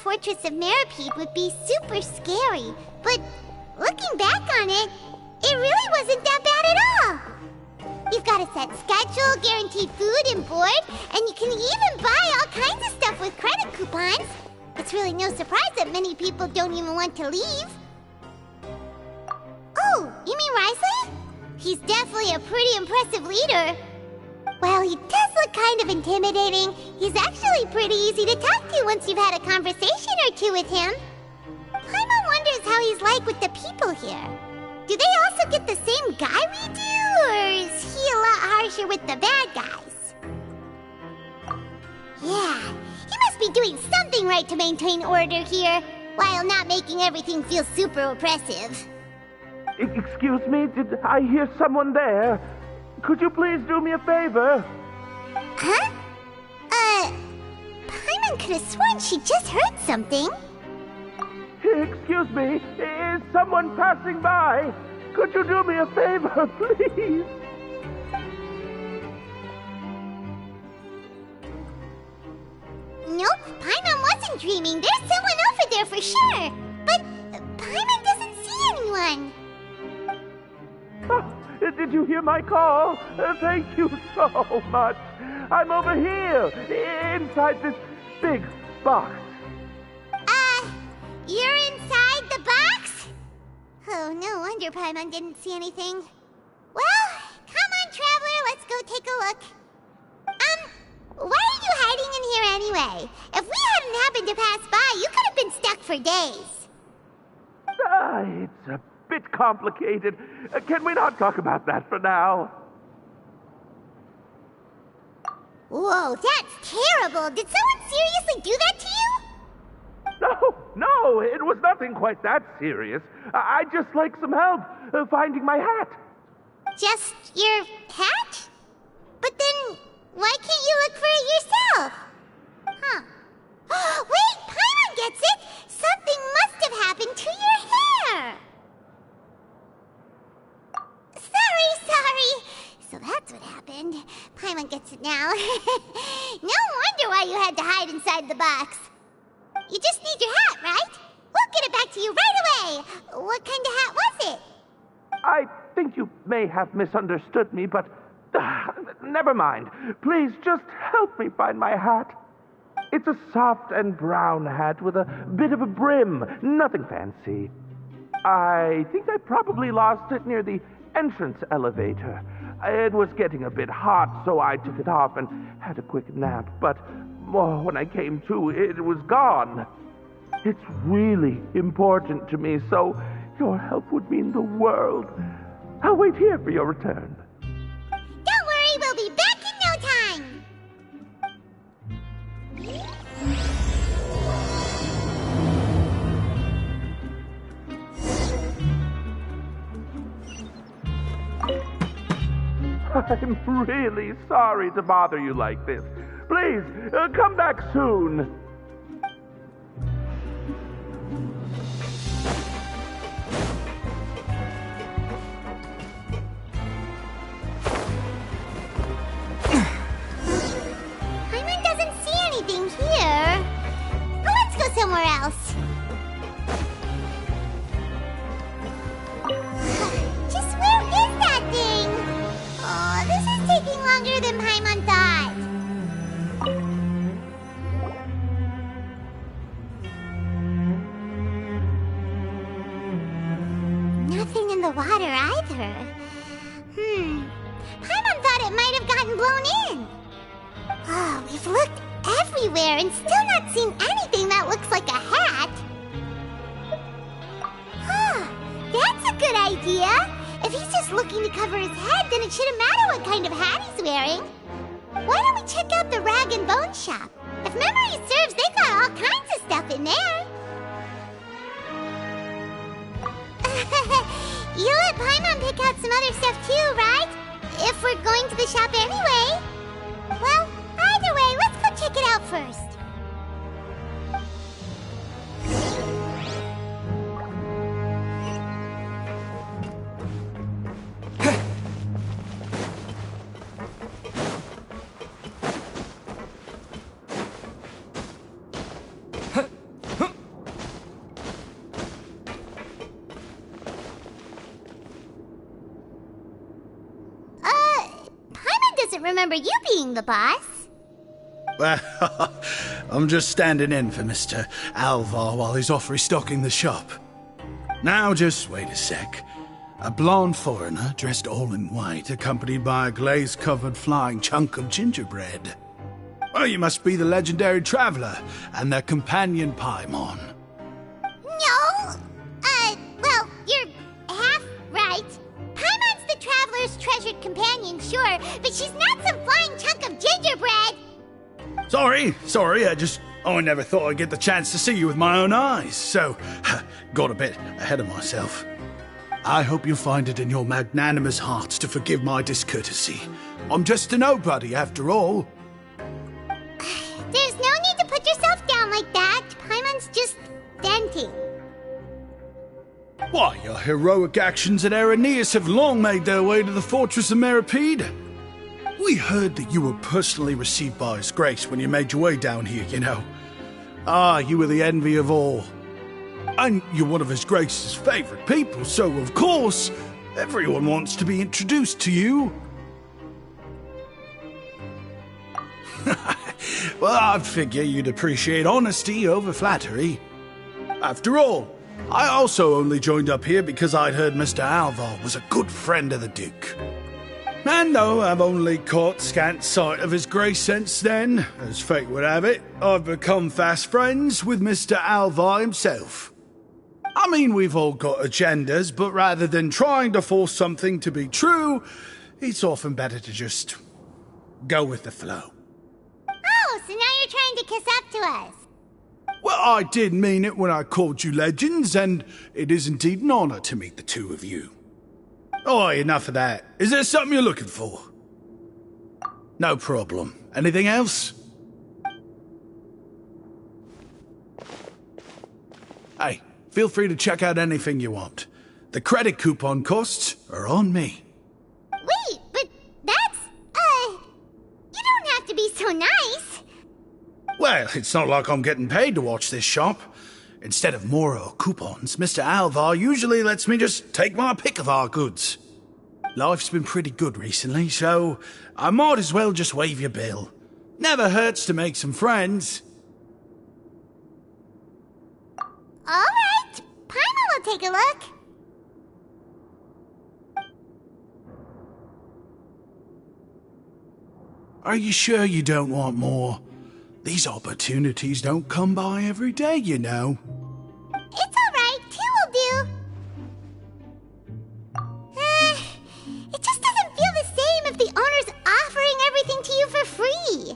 fortress of Meripede would be super scary. But looking back on it, it really wasn't that bad at all. You've got a set schedule, guaranteed food and board, and you can even buy all kinds of stuff with credit coupons. It's really no surprise that many people don't even want to leave. Oh, you mean Wriothesley? He's definitely a pretty impressive leader. While he does look kind of intimidating, he's actually pretty easy to talk to once you've had a conversation or two with him. Paimon wonders how he's like with the people here. Do they also get the same guy we do, or is he a lot harsher with the bad guys? Yeah, he must be doing something right to maintain order here, while not making everything feel super oppressive. Excuse me, did I hear someone there? Could you please do me a favor? Huh? Paimon could have sworn she just heard something. Excuse me, is someone passing by? Could you do me a favor, please? Nope, Paimon wasn't dreaming. There's someone over there for sure. But Paimon doesn't see anyone. Oh, did you hear my call? Thank you so much. I'm over here, inside this big box. You're inside the box? Oh, no wonder Paimon didn't see anything. Well, come on, Traveler, let's go take a look. Why are you hiding in here anyway? If we hadn't happened to pass by, you could have been stuck for days. It's a bit complicated. Can we not talk about that for now? Whoa, that's terrible. Did someone seriously do that to you? No, it was nothing quite that serious. I'd just like some help finding my hat. Just your hat? But then, why can't you look for it yourself? Huh. Wait, Paimon gets it! Something must have happened to your hair! Sorry. So that's what happened. Paimon gets it now. No wonder why you had to hide inside the box. You just need your hat, right? We'll get it back to you right away. What kind of hat was it? I think you may have misunderstood me, but never mind. Please just help me find my hat. It's a soft and brown hat with a bit of a brim. Nothing fancy. I think I probably lost it near the entrance elevator. It was getting a bit hot, so I took it off and had a quick nap. But when I came to, it was gone. It's really important to me, so your help would mean the world. I'll wait here for your return. Don't worry, we'll be back in no time. I'm really sorry to bother you like this. Please, come back soon. Paimon doesn't see anything here. Let's go somewhere else. Just where is that thing? Oh, this is taking longer than Paimon thought. Nothing in the water either. Paimon thought it might have gotten blown in. Oh, we've looked everywhere and still not seen anything that looks like a hat. That's a good idea. If he's just looking to cover his head, then it shouldn't matter what kind of hat he's wearing. Why don't we check out the rag and bone shop? If memory serves, they've got all kinds of stuff in there. You let Paimon pick out some other stuff too, right? If we're going to the shop anyway. Well, either way, let's go check it out first. doesn't remember you being the boss. Well, I'm just standing in for Mr. Alvar while he's off restocking the shop. Now, just wait a sec. A blonde foreigner, dressed all in white, accompanied by a glaze-covered flying chunk of gingerbread. Well, you must be the legendary traveler and their companion Paimon. No! Well, you're half right. Paimon's the traveler's treasured companion, sure, but she's not some flying chunk of gingerbread! Sorry, I never thought I'd get the chance to see you with my own eyes, so got a bit ahead of myself. I hope you find it in your magnanimous hearts to forgive my discourtesy. I'm just a nobody, after all. There's no need to put yourself down like that. Paimon's just venting. Why, your heroic actions at Araneus have long made their way to the fortress of Meripede. We heard that you were personally received by His Grace when you made your way down here, you know. You were the envy of all. And you're one of His Grace's favorite people, so of course, everyone wants to be introduced to you. Well, I figure you'd appreciate honesty over flattery. After all, I also only joined up here because I'd heard Mr. Alvar was a good friend of the Duke. And though I've only caught scant sight of His Grace since then, as fate would have it, I've become fast friends with Mr. Alvar himself. I mean, we've all got agendas, but rather than trying to force something to be true, it's often better to just go with the flow. Oh, so now you're trying to kiss up to us. Well, I did mean it when I called you legends, and it is indeed an honor to meet the two of you. Oh, enough of that. Is there something you're looking for? No problem. Anything else? Hey, feel free to check out anything you want. The credit coupon costs are on me. Wait, but that's, you don't have to be so nice. Well, it's not like I'm getting paid to watch this shop. Instead of more coupons, Mr. Alvar usually lets me just take my pick of our goods. Life's been pretty good recently, so I might as well just waive your bill. Never hurts to make some friends. All right, Paimon will take a look. Are you sure you don't want more? These opportunities don't come by every day, you know. It's all right. 2 will do. It just doesn't feel the same if the owner's offering everything to you for free.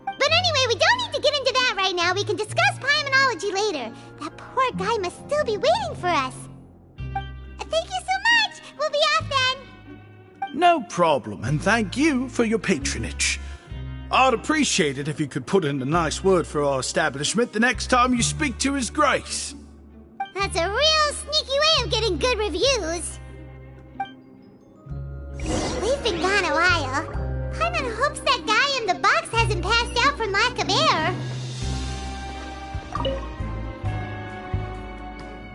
But anyway, we don't need to get into that right now. We can discuss Paimonology later. That poor guy must still be waiting for us. Thank you so much. We'll be off then. No problem, and thank you for your patronage. I'd appreciate it if you could put in a nice word for our establishment the next time you speak to His Grace. That's a real sneaky way of getting good reviews. We've been gone a while. Paimon hopes that guy in the box hasn't passed out from lack of air.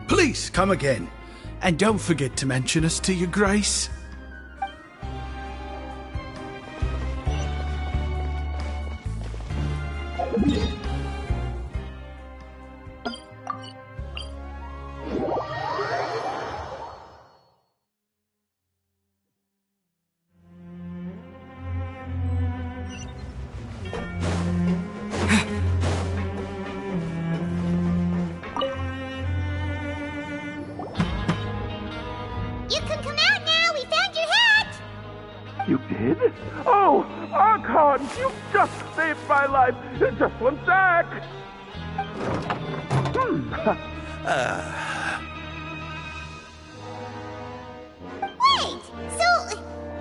Please come again, and don't forget to mention us to your Grace. You can come out now. We found your hat. You did? Oh, Archon, you just saved my life. Just one sec. Wait, so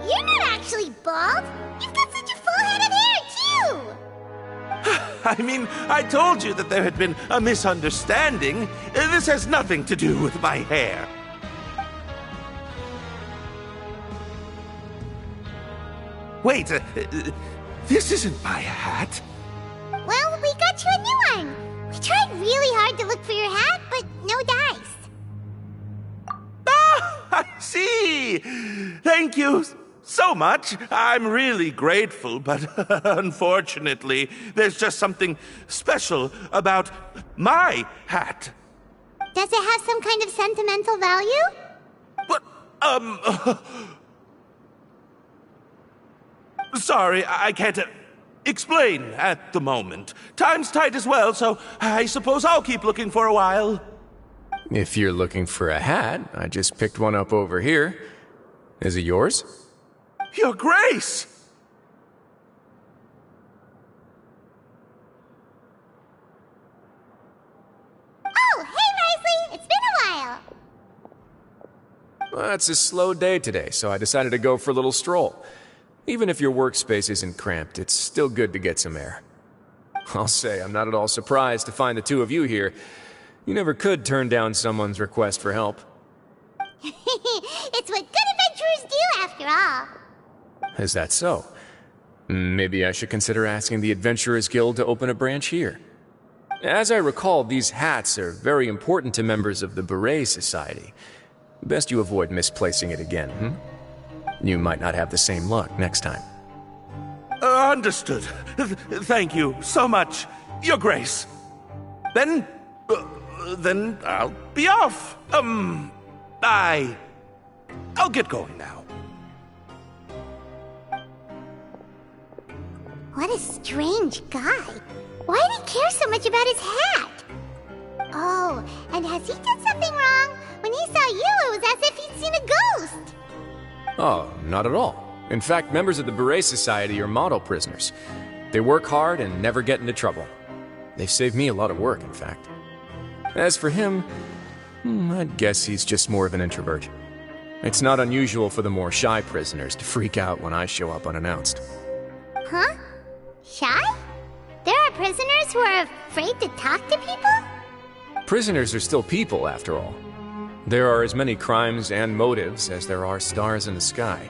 you're not actually bald? You've got such a full head of hair, too! I mean, I told you that there had been a misunderstanding. This has nothing to do with my hair. Wait, this isn't my hat. Well, we got you a new one. We tried really hard to look for your hat, but no dice. Ah, I see. Thank you so much. I'm really grateful, but unfortunately, there's just something special about my hat. Does it have some kind of sentimental value? But, sorry, I can't explain at the moment. Time's tight as well, so I suppose I'll keep looking for a while. If you're looking for a hat, I just picked one up over here. Is it yours? Your Grace! Oh, hey, Wriothesley! It's been a while! Well, it's a slow day today, so I decided to go for a little stroll. Even if your workspace isn't cramped, it's still good to get some air. I'll say, I'm not at all surprised to find the two of you here. You never could turn down someone's request for help. It's what good adventurers do, after all. Is that so? Maybe I should consider asking the Adventurers Guild to open a branch here. As I recall, these hats are very important to members of the Beret Society. Best you avoid misplacing it again, You might not have the same luck next time. Understood. Thank you so much, Your Grace. Then I'll be off. I'll get going now. What a strange guy. Why did he care so much about his hat? Oh, and has he done something wrong? When he saw you, it was as if he'd seen a ghost. Oh, not at all. In fact, members of the Beret Society are model prisoners. They work hard and never get into trouble. They've saved me a lot of work, in fact. As for him, I'd guess he's just more of an introvert. It's not unusual for the more shy prisoners to freak out when I show up unannounced. Huh? Shy? There are prisoners who are afraid to talk to people? Prisoners are still people, after all. There are as many crimes and motives as there are stars in the sky.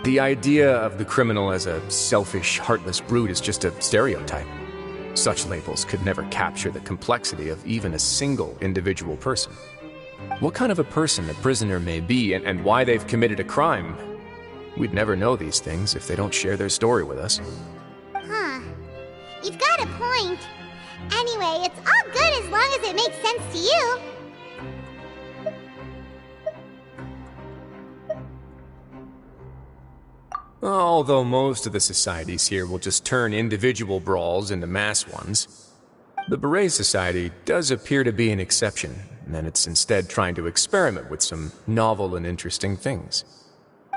The idea of the criminal as a selfish, heartless brute is just a stereotype. Such labels could never capture the complexity of even a single individual person. What kind of a person a prisoner may be and why they've committed a crime, we'd never know these things if they don't share their story with us. Huh. You've got a point. Anyway, it's all good as long as it makes sense to you. Although most of the societies here will just turn individual brawls into mass ones, the Beret Society does appear to be an exception, and it's instead trying to experiment with some novel and interesting things.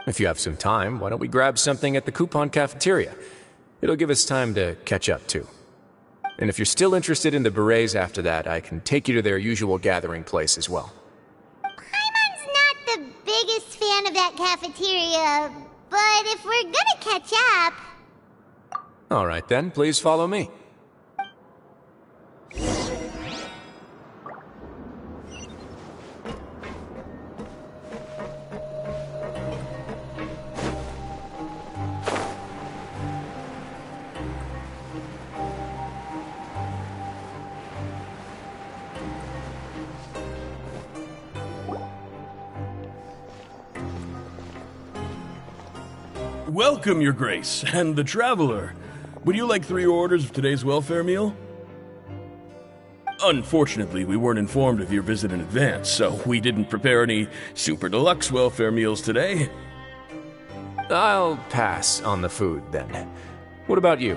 If you have some time, why don't we grab something at the Coupon Cafeteria? It'll give us time to catch up, too. And if you're still interested in the Berets after that, I can take you to their usual gathering place as well. Paimon's not the biggest fan of that cafeteria, but if we're gonna catch up... All right then, please follow me. Welcome, Your Grace, and the Traveler. Would you like 3 orders of today's welfare meal? Unfortunately, we weren't informed of your visit in advance, so we didn't prepare any super deluxe welfare meals today. I'll pass on the food, then. What about you?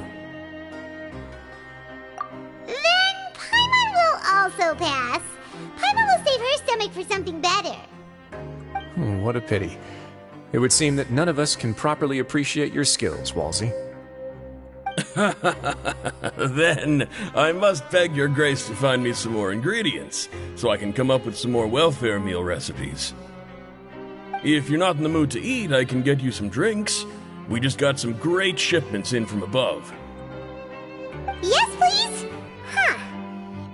Then Paimon will also pass. Paimon will save her stomach for something better. What a pity. It would seem that none of us can properly appreciate your skills, Walsey. Then I must beg Your Grace to find me some more ingredients, so I can come up with some more welfare meal recipes. If you're not in the mood to eat, I can get you some drinks. We just got some great shipments in from above. Yes, please? Huh.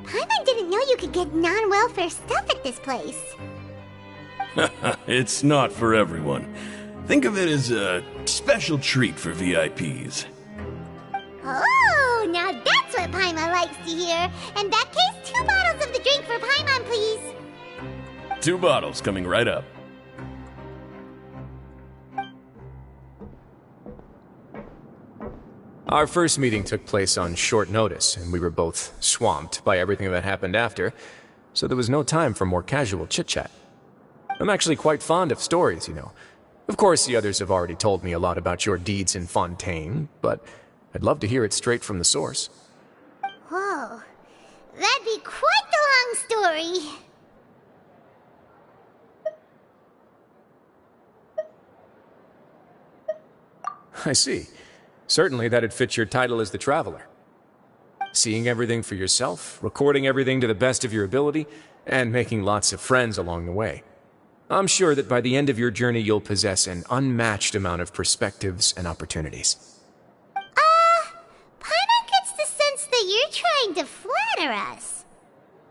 Paimon didn't know you could get non-welfare stuff at this place. It's not for everyone. Think of it as a special treat for VIPs. Oh, now that's what Paimon likes to hear. In that case, 2 bottles of the drink for Paimon, please. 2 bottles coming right up. Our first meeting took place on short notice, and we were both swamped by everything that happened after, so there was no time for more casual chit-chat. I'm actually quite fond of stories, you know. Of course, the others have already told me a lot about your deeds in Fontaine, but I'd love to hear it straight from the source. Whoa, that'd be quite the long story. I see. Certainly that'd fit your title as the Traveler. Seeing everything for yourself, recording everything to the best of your ability, and making lots of friends along the way. I'm sure that by the end of your journey you'll possess an unmatched amount of perspectives and opportunities. Paimon gets the sense that you're trying to flatter us.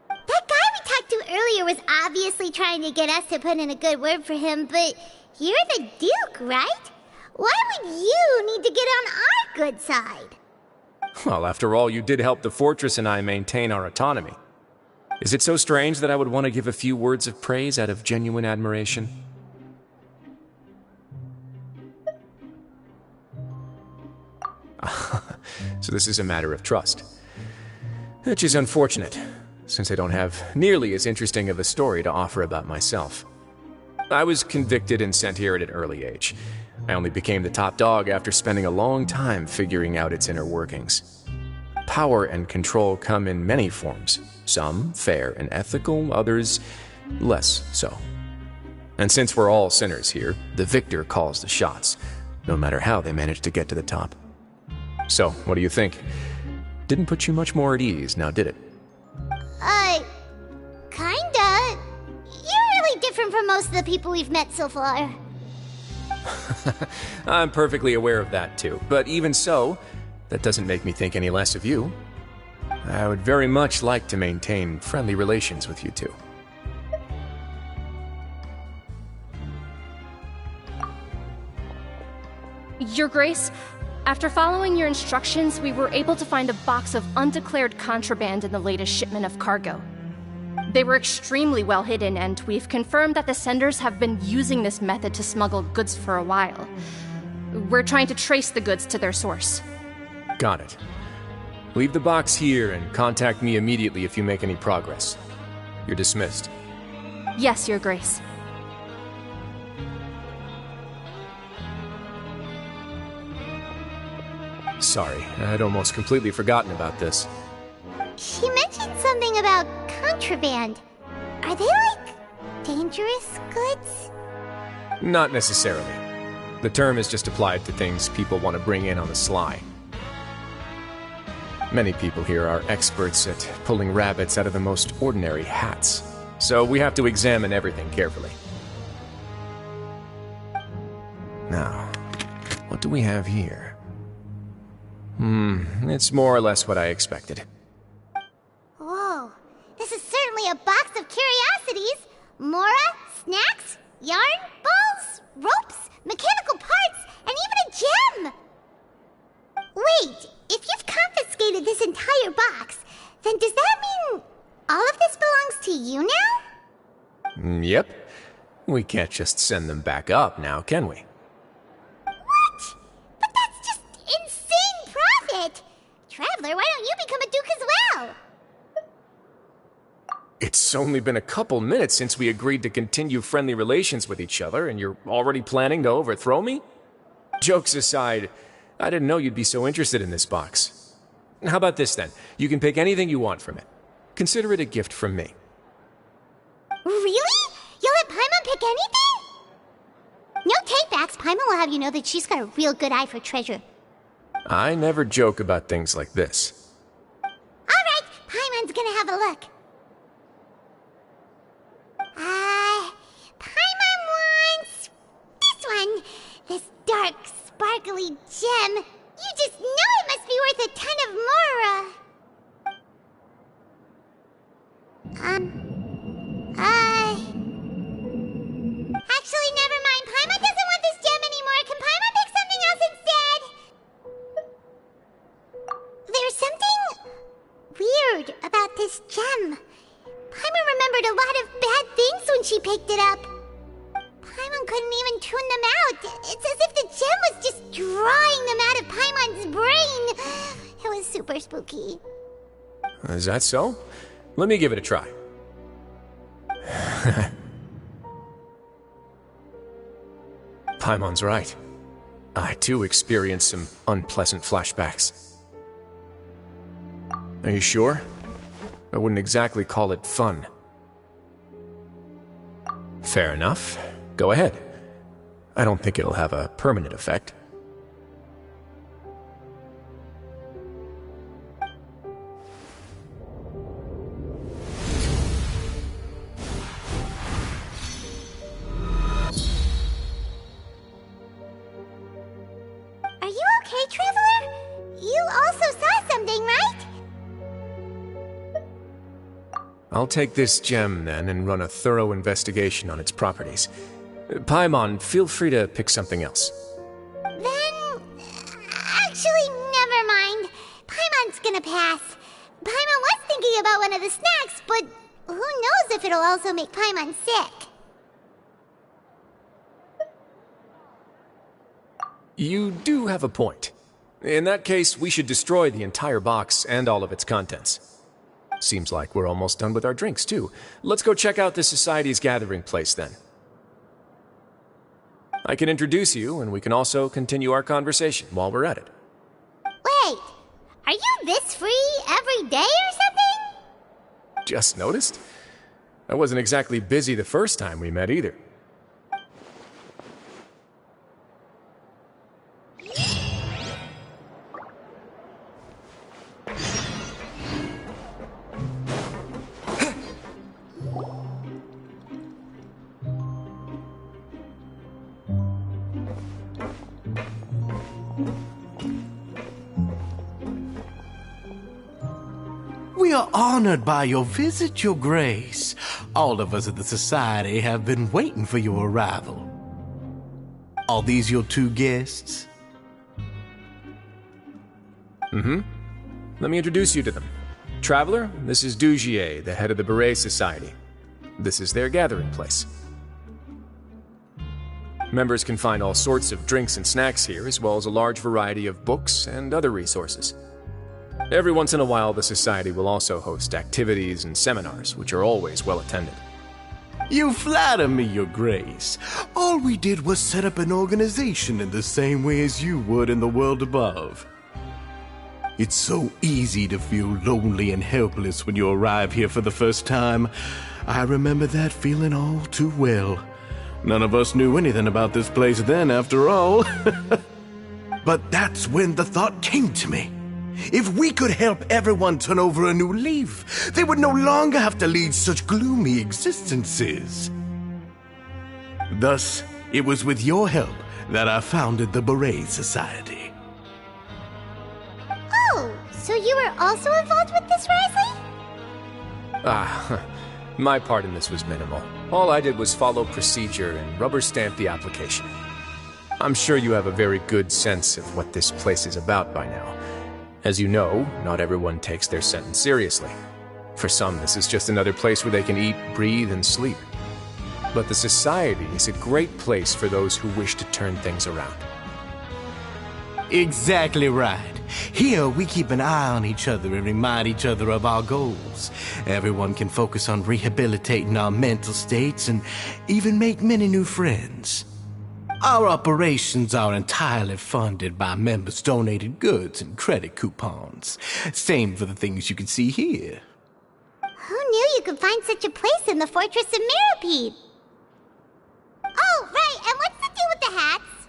That guy we talked to earlier was obviously trying to get us to put in a good word for him, but you're the Duke, right? Why would you need to get on our good side? Well, after all, you did help the fortress and I maintain our autonomy. Is it so strange that I would want to give a few words of praise out of genuine admiration? So this is a matter of trust. Which is unfortunate, since I don't have nearly as interesting of a story to offer about myself. I was convicted and sent here at an early age. I only became the top dog after spending a long time figuring out its inner workings. Power and control come in many forms, some fair and ethical, others less so. And since we're all sinners here, the victor calls the shots, no matter how they manage to get to the top. So, what do you think? Didn't put you much more at ease, now did it? Kinda. You're really different from most of the people we've met so far. I'm perfectly aware of that too, but even so, that doesn't make me think any less of you. I would very much like to maintain friendly relations with you two. Your Grace, after following your instructions, we were able to find a box of undeclared contraband in the latest shipment of cargo. They were extremely well hidden, and we've confirmed that the senders have been using this method to smuggle goods for a while. We're trying to trace the goods to their source. Got it. Leave the box here and contact me immediately if you make any progress. You're dismissed. Yes, Your Grace. Sorry, I'd almost completely forgotten about this. She mentioned something about contraband. Are they, like, dangerous goods? Not necessarily. The term is just applied to things people want to bring in on the sly. Many people here are experts at pulling rabbits out of the most ordinary hats, so we have to examine everything carefully. Now, what do we have here? It's more or less what I expected. Whoa, this is certainly a box of curiosities. Mora, snacks, yarn, balls, ropes, mechanical parts, and even a gem! Wait, if you've confiscated this entire box, then does that mean all of this belongs to you now? Yep. We can't just send them back up now, can we? What? But that's just insane profit! Traveler, why don't you become a duke as well? It's only been a couple minutes since we agreed to continue friendly relations with each other, and you're already planning to overthrow me? Jokes aside, I didn't know you'd be so interested in this box. How about this then? You can pick anything you want from it. Consider it a gift from me. Really? You'll let Paimon pick anything? No takebacks. Paimon will have you know that she's got a real good eye for treasure. I never joke about things like this. Alright, Paimon's gonna have a look. Paimon wants this one. This dark, sparkly gem. You just know it must be worth a ton of Mora. Actually, never mind. Paimon doesn't want this gem anymore. Can Paimon pick something else instead? There's something weird about this gem. Paimon remembered a lot of bad things when she picked it up. Paimon couldn't even tune them out. It's as if the gem was just drawing them out of Paimon. super spooky. Is that so? Let me give it a try. Paimon's right. I too experienced some unpleasant flashbacks. Are you sure? I wouldn't exactly call it fun. Fair enough. Go ahead. I don't think it'll have a permanent effect. Are you okay, Traveler? You also saw something, right? I'll take this gem, then, and run a thorough investigation on its properties. Paimon, feel free to pick something else. Then... actually, never mind. Paimon's gonna pass. Paimon was thinking about one of the snacks, but who knows if it'll also make Paimon sick. You do have a point. In that case, we should destroy the entire box and all of its contents. Seems like we're almost done with our drinks, too. Let's go check out the Society's gathering place, then. I can introduce you, and we can also continue our conversation while we're at it. Wait, are you this free every day or something? Just noticed? I wasn't exactly busy the first time we met, either. We are honored by your visit, Your Grace. All of us at the Society have been waiting for your arrival. Are these your two guests? Mm-hmm. Let me introduce you to them. Traveler, this is Dugier, the head of the Beret Society. This is their gathering place. Members can find all sorts of drinks and snacks here, as well as a large variety of books and other resources. Every once in a while, the Society will also host activities and seminars, which are always well attended. You flatter me, Your Grace. All we did was set up an organization in the same way as you would in the world above. It's so easy to feel lonely and helpless when you arrive here for the first time. I remember that feeling all too well. None of us knew anything about this place then, after all. But that's when the thought came to me. If we could help everyone turn over a new leaf, they would no longer have to lead such gloomy existences. Thus, it was with your help that I founded the Beret Society. Oh, so you were also involved with this, Wriothesley? My part in this was minimal. All I did was follow procedure and rubber stamp the application. I'm sure you have a very good sense of what this place is about by now. As you know, not everyone takes their sentence seriously. For some, this is just another place where they can eat, breathe, and sleep. But the Society is a great place for those who wish to turn things around. Exactly right. Here, we keep an eye on each other and remind each other of our goals. Everyone can focus on rehabilitating our mental states and even make many new friends. Our operations are entirely funded by members' donated goods and credit coupons. Same for the things you can see here. Who knew you could find such a place in the Fortress of Mirapede? Oh, right, and what's the deal with the hats?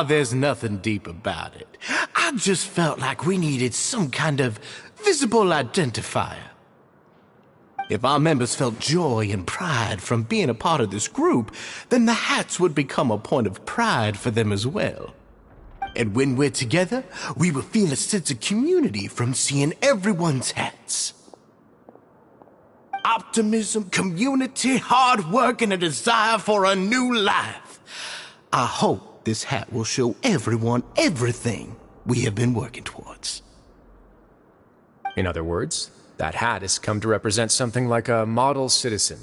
There's nothing deep about it. I just felt like we needed some kind of visible identifier. If our members felt joy and pride from being a part of this group, then the hats would become a point of pride for them as well. And when we're together, we will feel a sense of community from seeing everyone's hats. Optimism, community, hard work, and a desire for a new life. I hope this hat will show everyone everything we have been working towards. In other words, that hat has come to represent something like a model citizen,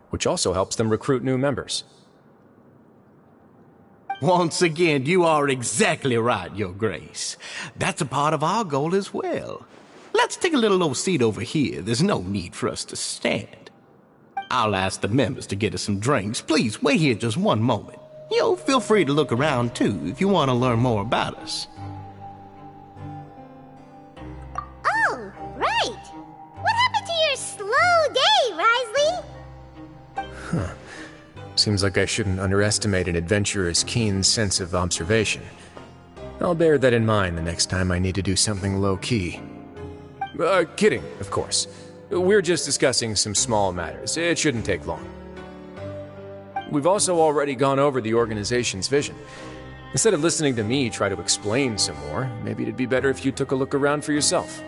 which also helps them recruit new members. Once again, you are exactly right, Your Grace. That's a part of our goal as well. Let's take a little old seat over here. There's no need for us to stand. I'll ask the members to get us some drinks. Please, wait here just one moment. Feel free to look around, too, if you want to learn more about us. Oh, right. What happened to your slow day, Wriothesley? Seems like I shouldn't underestimate an adventurer's keen sense of observation. I'll bear that in mind the next time I need to do something low-key. Kidding, of course. We're just discussing some small matters. It shouldn't take long. We've also already gone over the organization's vision. Instead of listening to me try to explain some more, maybe it'd be better if you took a look around for yourself.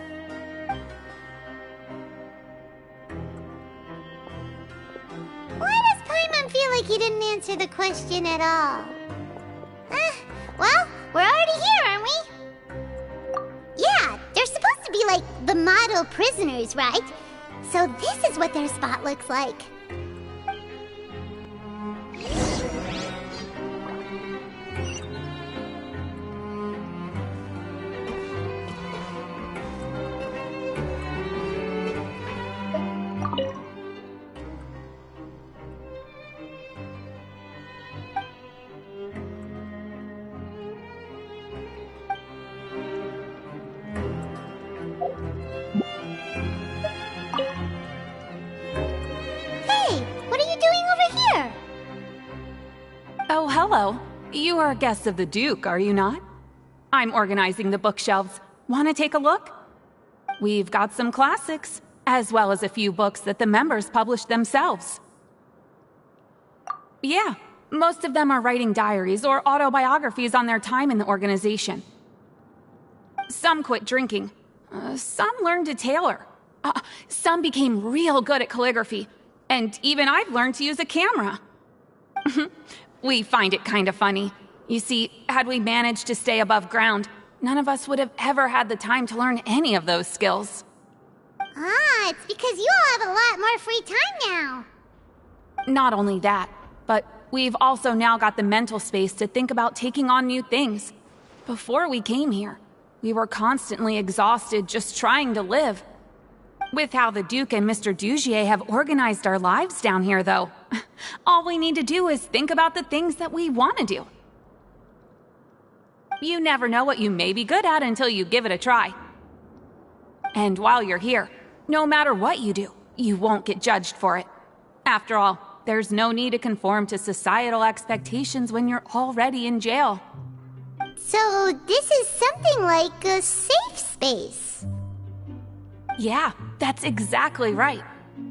Why does Paimon feel like he didn't answer the question at all? Well, we're already here, aren't we? Yeah, they're supposed to be like the model prisoners, right? So this is what their spot looks like. Oh, hello. You are guests of the Duke, are you not? I'm organizing the bookshelves. Want to take a look? We've got some classics, as well as a few books that the members published themselves. Yeah, most of them are writing diaries or autobiographies on their time in the organization. Some quit drinking. Some learned to tailor. Some became real good at calligraphy. And even I've learned to use a camera. We find it kind of funny. You see, had we managed to stay above ground, none of us would have ever had the time to learn any of those skills. It's because you all have a lot more free time now. Not only that, but we've also now got the mental space to think about taking on new things. Before we came here, we were constantly exhausted just trying to live. With how the Duke and Mr. Dugier have organized our lives down here, though, all we need to do is think about the things that we want to do. You never know what you may be good at until you give it a try. And while you're here, no matter what you do, you won't get judged for it. After all, there's no need to conform to societal expectations when you're already in jail. So this is something like a safe space. Yeah, that's exactly right.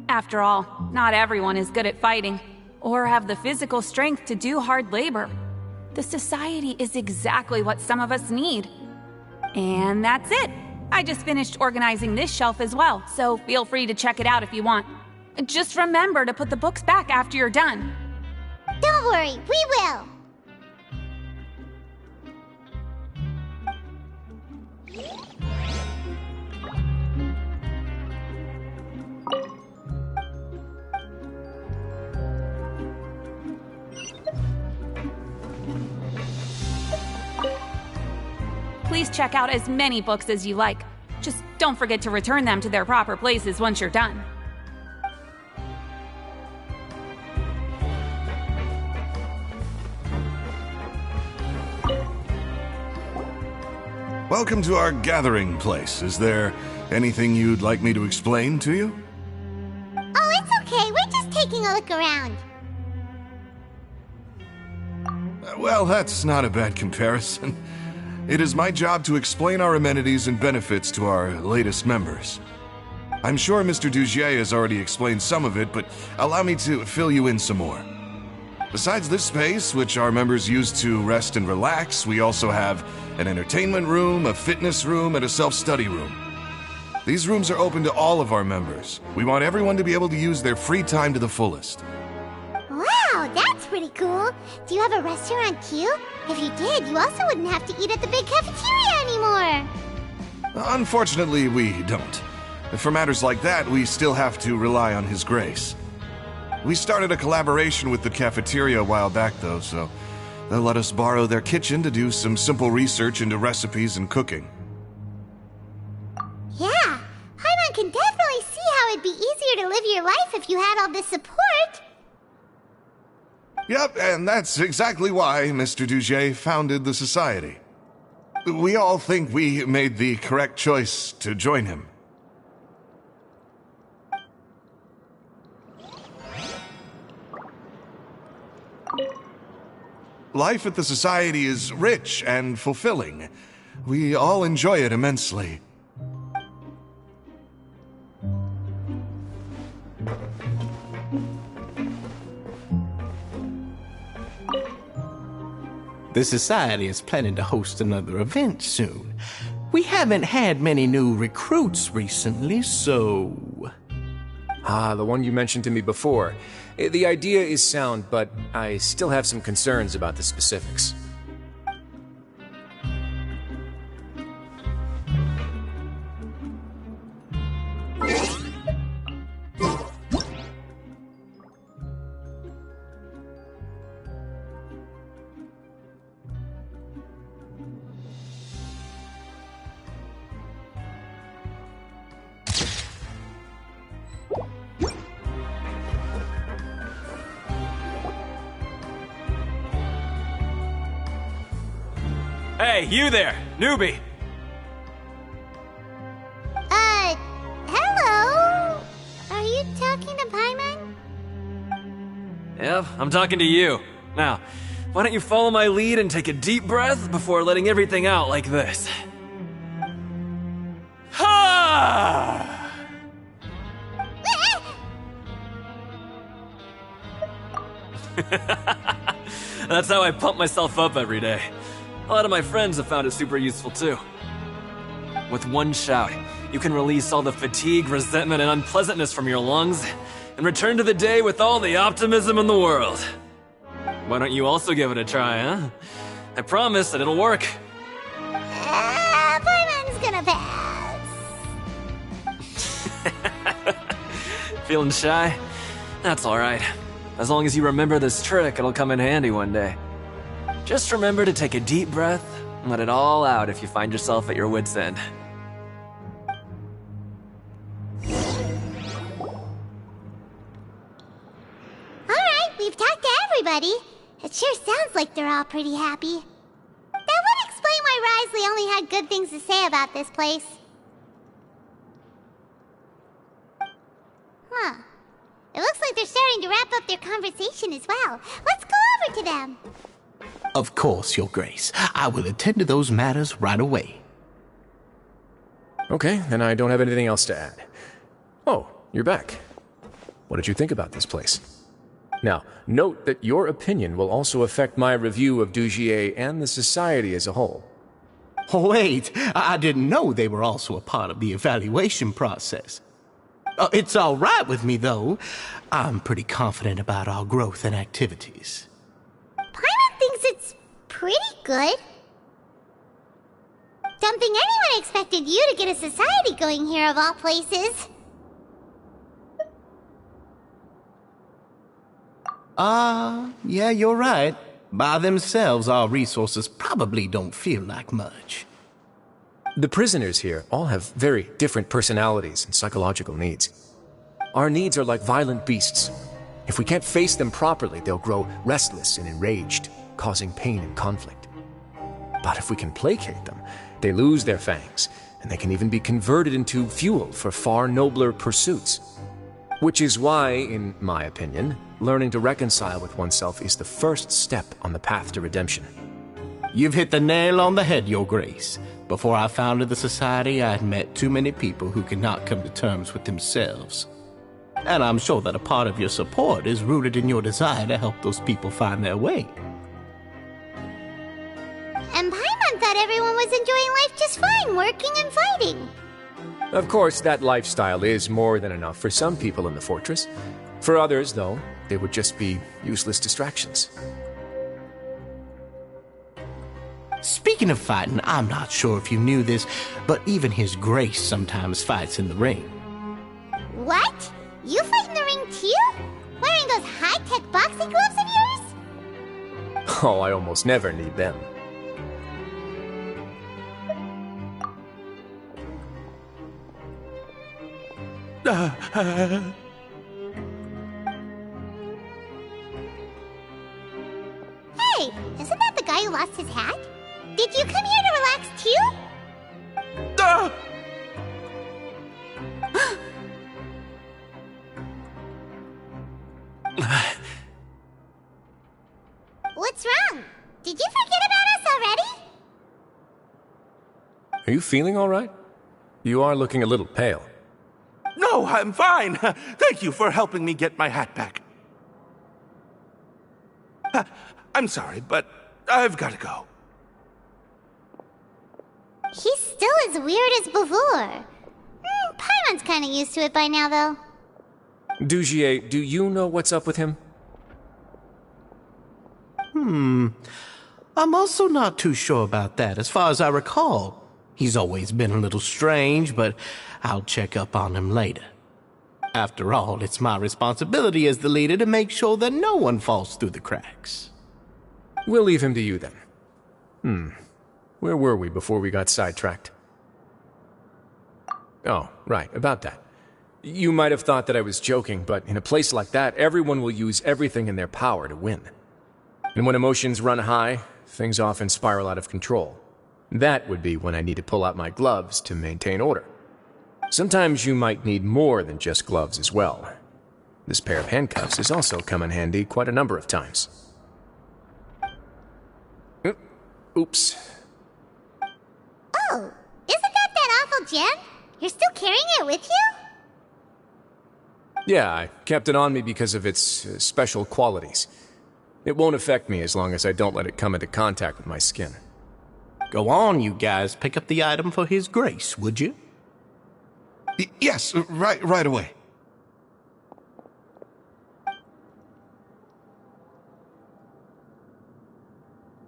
After all, not everyone is good at fighting, or have the physical strength to do hard labor. The society is exactly what some of us need. And that's it. I just finished organizing this shelf as well, so feel free to check it out if you want. Just remember to put the books back after you're done. Don't worry, we will. Please check out as many books as you like. Just don't forget to return them to their proper places once you're done. Welcome to our gathering place. Is there anything you'd like me to explain to you? Oh, it's okay. We're just taking a look around. Well, that's not a bad comparison. It is my job to explain our amenities and benefits to our latest members. I'm sure Mr. Dugier has already explained some of it, but allow me to fill you in some more. Besides this space, which our members use to rest and relax, we also have an entertainment room, a fitness room, and a self-study room. These rooms are open to all of our members. We want everyone to be able to use their free time to the fullest. Wow, that's pretty cool. Do you have a restaurant too? If you did, you also wouldn't have to eat at the big cafeteria anymore. Unfortunately, we don't. For matters like that, we still have to rely on His Grace. We started a collaboration with the cafeteria a while back, though, so They'll let us borrow their kitchen to do some simple research into recipes and cooking. Yeah, Paimon can definitely see how it'd be easier to live your life if you had all this support. Yep, and that's exactly why Mr. Duget founded the Society. We all think we made the correct choice to join him. Life at the Society is rich and fulfilling. We all enjoy it immensely. The Society is planning to host another event soon. We haven't had many new recruits recently, so... Ah, the one you mentioned to me before. The idea is sound, but I still have some concerns about the specifics. Hey, you there, newbie! Hello? Are you talking to Paimon? Yep, I'm talking to you. Now, why don't you follow my lead and take a deep breath before letting everything out like this? Ha! That's how I pump myself up every day. A lot of my friends have found it super useful too. With one shout, you can release all the fatigue, resentment, and unpleasantness from your lungs and return to the day with all the optimism in the world. Why don't you also give it a try, huh? I promise that it'll work. Paimon's gonna pass. Feeling shy? That's alright. As long as you remember this trick, it'll come in handy one day. Just remember to take a deep breath and let it all out if you find yourself at your wit's end. Alright, we've talked to everybody. It sure sounds like they're all pretty happy. That would explain why Wriothesley only had good things to say about this place. Huh. It looks like they're starting to wrap up their conversation as well. Let's go over to them. Of course, Your Grace. I will attend to those matters right away. Okay, then I don't have anything else to add. Oh, you're back. What did you think about this place? Now, note that your opinion will also affect my review of Dugier and the Society as a whole. Wait, I didn't know they were also a part of the evaluation process. It's all right with me, though. I'm pretty confident about our growth and activities. Paimon thinks it's pretty good. Don't think anyone expected you to get a society going here of all places. Yeah, you're right. By themselves, our resources probably don't feel like much. The prisoners here all have very different personalities and psychological needs. Our needs are like violent beasts. If we can't face them properly, they'll grow restless and enraged, causing pain and conflict. But if we can placate them, they lose their fangs, and they can even be converted into fuel for far nobler pursuits. Which is why, in my opinion, learning to reconcile with oneself is the first step on the path to redemption. You've hit the nail on the head, Your Grace. Before I founded the Society, I had met too many people who could not come to terms with themselves. And I'm sure that a part of your support is rooted in your desire to help those people find their way. And Paimon thought everyone was enjoying life just fine, working and fighting. Of course, that lifestyle is more than enough for some people in the fortress. For others, though, they would just be useless distractions. Speaking of fighting, I'm not sure if you knew this, but even His Grace sometimes fights in the ring. What? You fight in the ring too? Wearing those high-tech boxing gloves of yours? Oh, I almost never need them. Hey, isn't that the guy who lost his hat? Did you come here to relax too? What's wrong? Did you forget about us already? Are you feeling all right? You are looking a little pale. No, I'm fine. Thank you for helping me get my hat back. I'm sorry, but I've got to go. He's still as weird as before. Paimon's kind of used to it by now, though. Dugier, do you know what's up with him? I'm also not too sure about that. As far as I recall, he's always been a little strange, but I'll check up on him later. After all, it's my responsibility as the leader to make sure that no one falls through the cracks. We'll leave him to you then. Where were we before we got sidetracked? Oh, right, about that. You might have thought that I was joking, but in a place like that, everyone will use everything in their power to win. And when emotions run high, things often spiral out of control. That would be when I need to pull out my gloves to maintain order. Sometimes you might need more than just gloves as well. This pair of handcuffs has also come in handy quite a number of times. Oops. Oh, isn't that awful gem? You're still carrying it with you? Yeah, I kept it on me because of its special qualities. It won't affect me as long as I don't let it come into contact with my skin. Go on, you guys. Pick up the item for His Grace, would you? Yes, right away.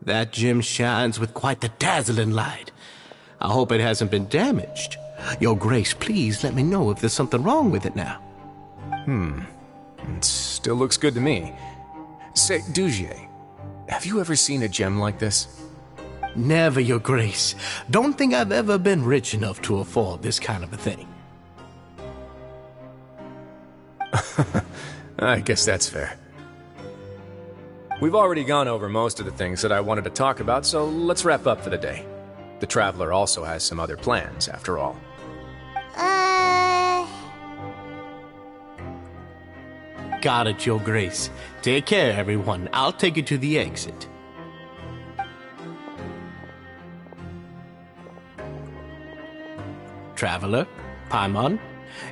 That gem shines with quite the dazzling light. I hope it hasn't been damaged. Your Grace, please let me know if there's something wrong with it now. It still looks good to me. Say, Dugier, have you ever seen a gem like this? Never, Your Grace. Don't think I've ever been rich enough to afford this kind of a thing. I guess that's fair. We've already gone over most of the things that I wanted to talk about, so let's wrap up for the day. The Traveler also has some other plans, after all. Got it, Your Grace. Take care, everyone. I'll take you to the exit. Traveler, Paimon,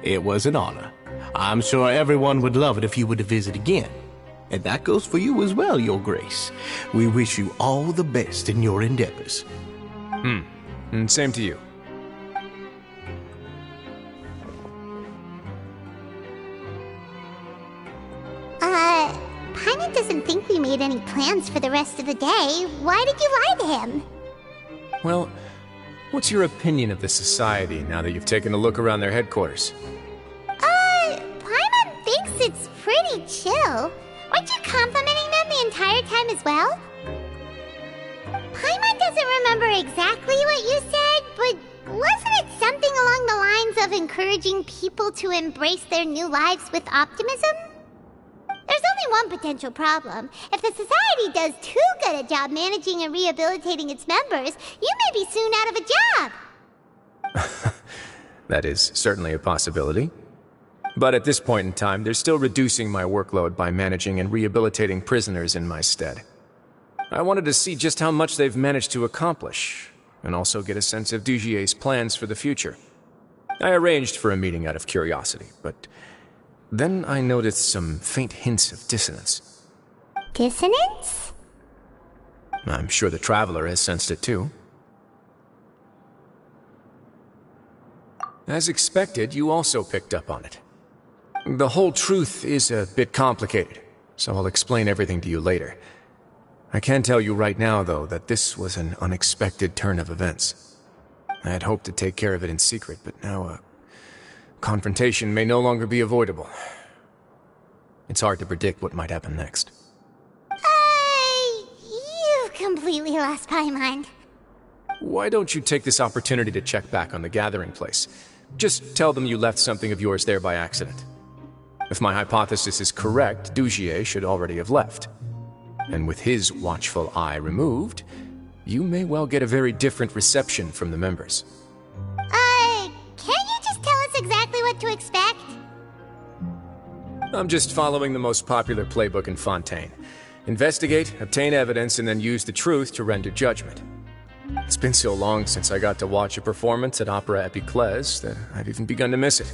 it was an honor. I'm sure everyone would love it if you were to visit again. And that goes for you as well, Your Grace. We wish you all the best in your endeavors. And same to you. Paimon doesn't think we made any plans for the rest of the day. Why did you lie to him? Well, what's your opinion of the Society now that you've taken a look around their headquarters? Paimon thinks it's pretty chill. Weren't you complimenting them the entire time as well? Paimon doesn't remember exactly what you said, but wasn't it something along the lines of encouraging people to embrace their new lives with optimism? There's only one potential problem. If the Society does too good a job managing and rehabilitating its members, you may be soon out of a job. That is certainly a possibility. But at this point in time, they're still reducing my workload by managing and rehabilitating prisoners in my stead. I wanted to see just how much they've managed to accomplish, and also get a sense of Dugier's plans for the future. I arranged for a meeting out of curiosity, but then I noticed some faint hints of dissonance. Dissonance? I'm sure the Traveler has sensed it too. As expected, you also picked up on it. The whole truth is a bit complicated, so I'll explain everything to you later. I can tell you right now, though, that this was an unexpected turn of events. I had hoped to take care of it in secret, but now a confrontation may no longer be avoidable. It's hard to predict what might happen next. completely lost Paimon. Why don't you take this opportunity to check back on the gathering place? Just tell them you left something of yours there by accident. If my hypothesis is correct, Dugier should already have left. And with his watchful eye removed, you may well get a very different reception from the members. Can't you just tell us exactly what to expect? I'm just following the most popular playbook in Fontaine. Investigate, obtain evidence, and then use the truth to render judgment. It's been so long since I got to watch a performance at Opera Epiclese that I've even begun to miss it.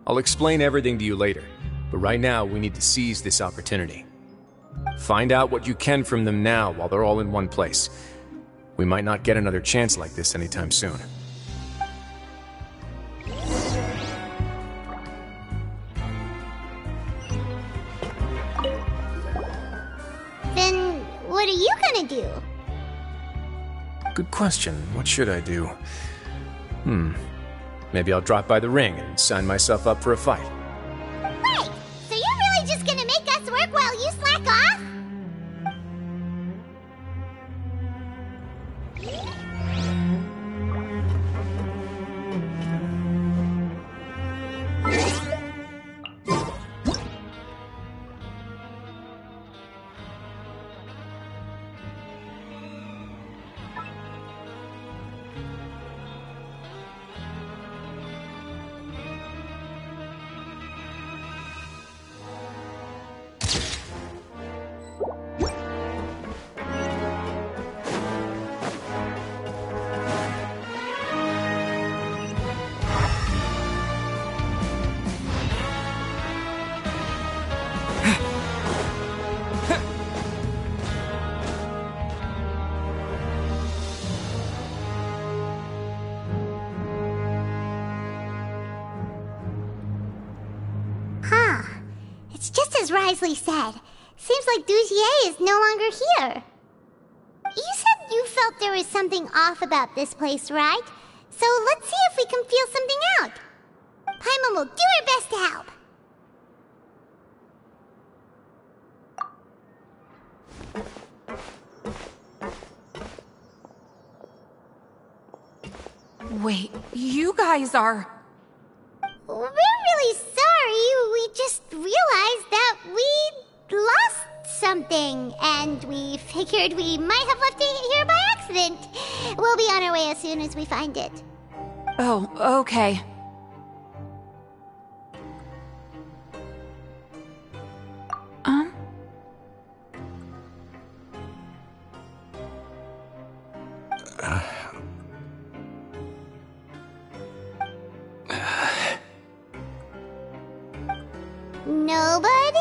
I'll explain everything to you later, but right now we need to seize this opportunity. Find out what you can from them now while they're all in one place. We might not get another chance like this anytime soon. Then what are you gonna do? Good question. What should I do? Maybe I'll drop by the ring and sign myself up for a fight. Wait! So you're really just gonna make us work while you slack off? It's just as Wriothesley said. Seems like Dugier is no longer here. You said you felt there was something off about this place, right? So let's see if we can feel something out. Paimon will do her best to help. Wait, you guys are... We're really sorry. We just realized that we lost something, and we figured we might have left it here by accident. We'll be on our way as soon as we find it. Oh, okay. Nobody?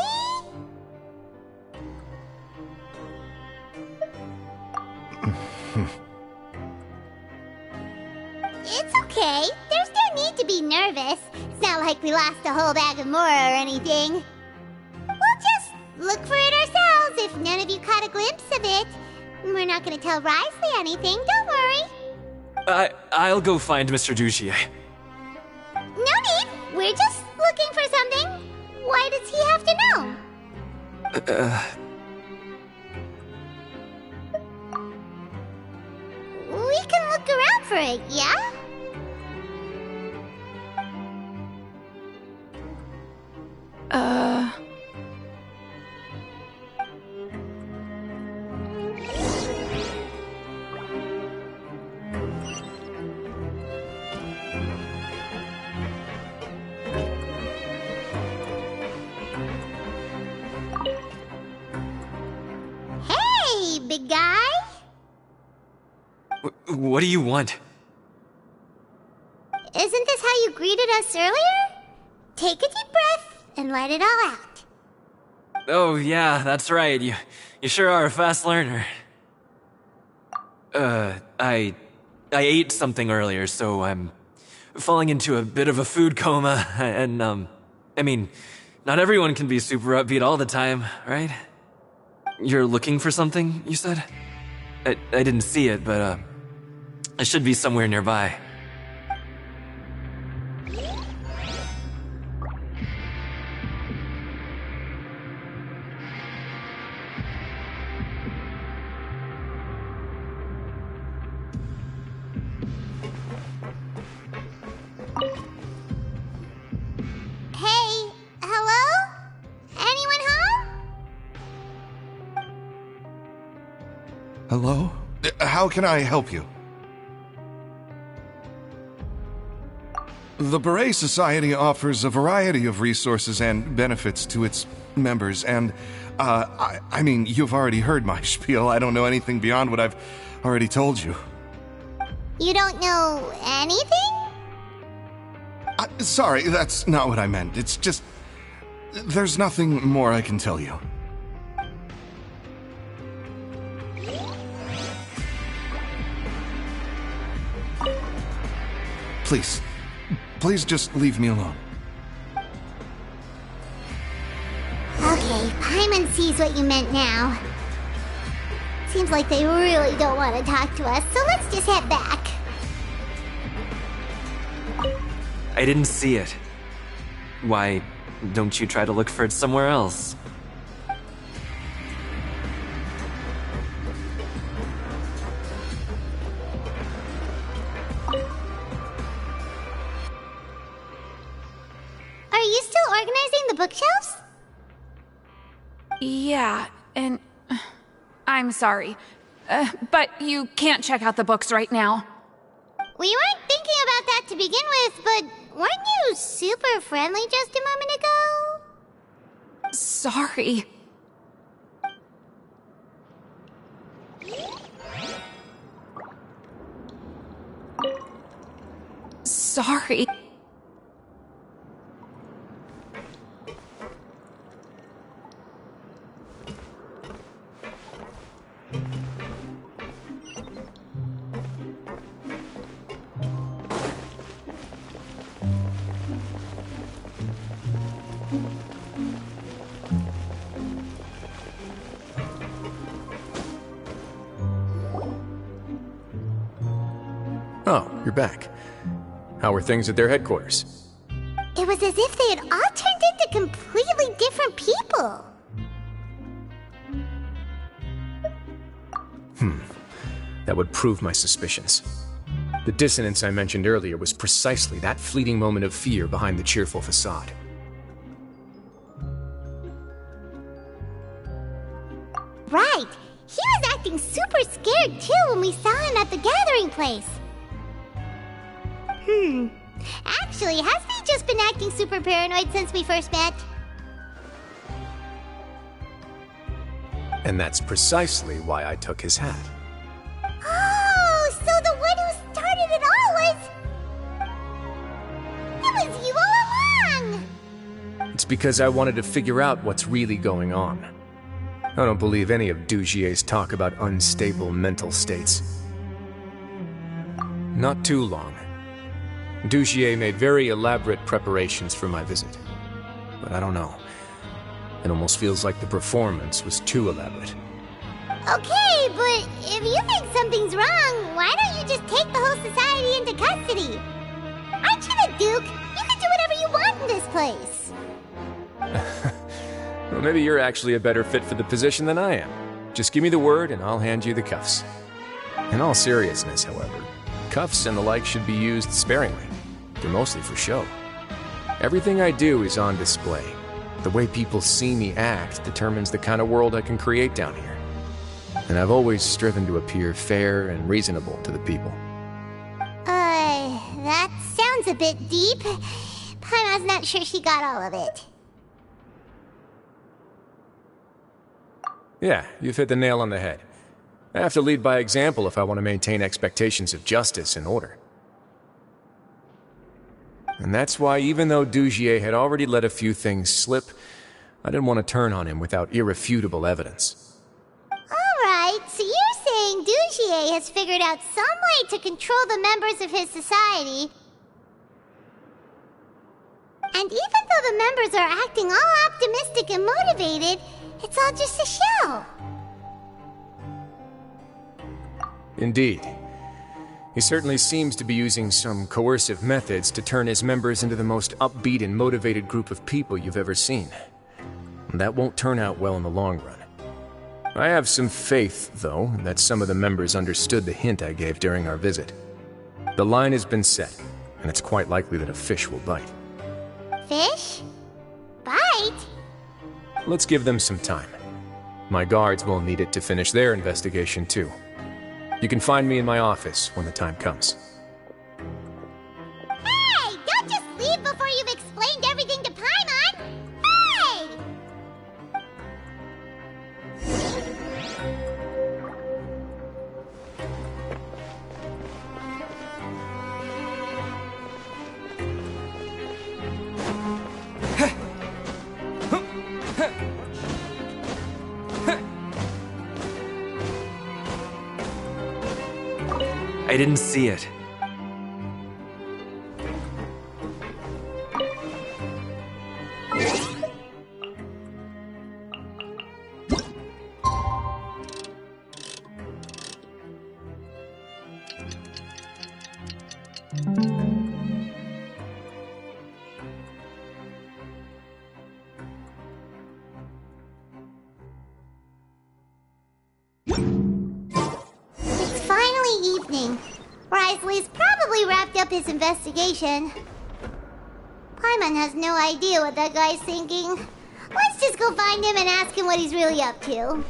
It's okay. There's no need to be nervous. It's not like we lost a whole bag of Mora or anything. We'll just look for it ourselves if none of you caught a glimpse of it. We're not gonna tell Wriothesley anything, don't worry. I'll go find Mr. Dugier. No need. We're just looking for something. Why does he have to know? We can look around for it, yeah? Hey, big guy. What do you want? Isn't this how you greeted us earlier? Take a deep breath and let it all out. Oh, yeah, that's right. You sure are a fast learner. I ate something earlier, so I'm falling into a bit of a food coma, and, I mean, not everyone can be super upbeat all the time, right? You're looking for something, you said? I didn't see it, but, it should be somewhere nearby. Hello? How can I help you? The Beret Society offers a variety of resources and benefits to its members, and, I mean, you've already heard my spiel. I don't know anything beyond what I've already told you. You don't know anything? Sorry, that's not what I meant. It's just... there's nothing more I can tell you. Please just leave me alone. Okay, Paimon sees what you meant now. Seems like they really don't want to talk to us, so let's just head back. I didn't see it. Why don't you try to look for it somewhere else? Are you still organizing the bookshelves? Yeah, and I'm sorry. But you can't check out the books right now. We weren't thinking about that to begin with, but weren't you super friendly just a moment ago? Sorry. Sorry. Oh, you're back. How are things at their headquarters? It was as if they had all turned into completely different people. That would prove my suspicions. The dissonance I mentioned earlier was precisely that fleeting moment of fear behind the cheerful facade. Right. He was acting super scared too when we saw him at the gathering place. Actually, hasn't he just been acting super paranoid since we first met? And that's precisely why I took his hat. Oh, so the one who started it all was... It was you all along! It's because I wanted to figure out what's really going on. I don't believe any of Dugier's talk about unstable mental states. Not too long. Dugier made very elaborate preparations for my visit. But I don't know. It almost feels like the performance was too elaborate. Okay, but if you think something's wrong, why don't you just take the whole society into custody? Aren't you the Duke? You can do whatever you want in this place. Well, maybe you're actually a better fit for the position than I am. Just give me the word and I'll hand you the cuffs. In all seriousness, however, cuffs and the like should be used sparingly. They're mostly for show. Everything I do is on display. The way people see me act determines the kind of world I can create down here. And I've always striven to appear fair and reasonable to the people. That sounds a bit deep. Paimon's not sure she got all of it. Yeah, you've hit the nail on the head. I have to lead by example if I want to maintain expectations of justice and order. And that's why, even though Dugier had already let a few things slip, I didn't want to turn on him without irrefutable evidence. Alright, so you're saying Dugier has figured out some way to control the members of his society. And even though the members are acting all optimistic and motivated, it's all just a show. Indeed. He certainly seems to be using some coercive methods to turn his members into the most upbeat and motivated group of people you've ever seen. That won't turn out well in the long run. I have some faith, though, that some of the members understood the hint I gave during our visit. The line has been set, and it's quite likely that a fish will bite. Fish? Bite? Let's give them some time. My guards will need it to finish their investigation, too. You can find me in my office when the time comes. Hey! Don't just leave before you've explained everything to Paimon! Hey! I didn't see it. It's finally evening. Wriothesley's probably wrapped up his investigation. Paimon has no idea what that guy's thinking. Let's just go find him and ask him what he's really up to.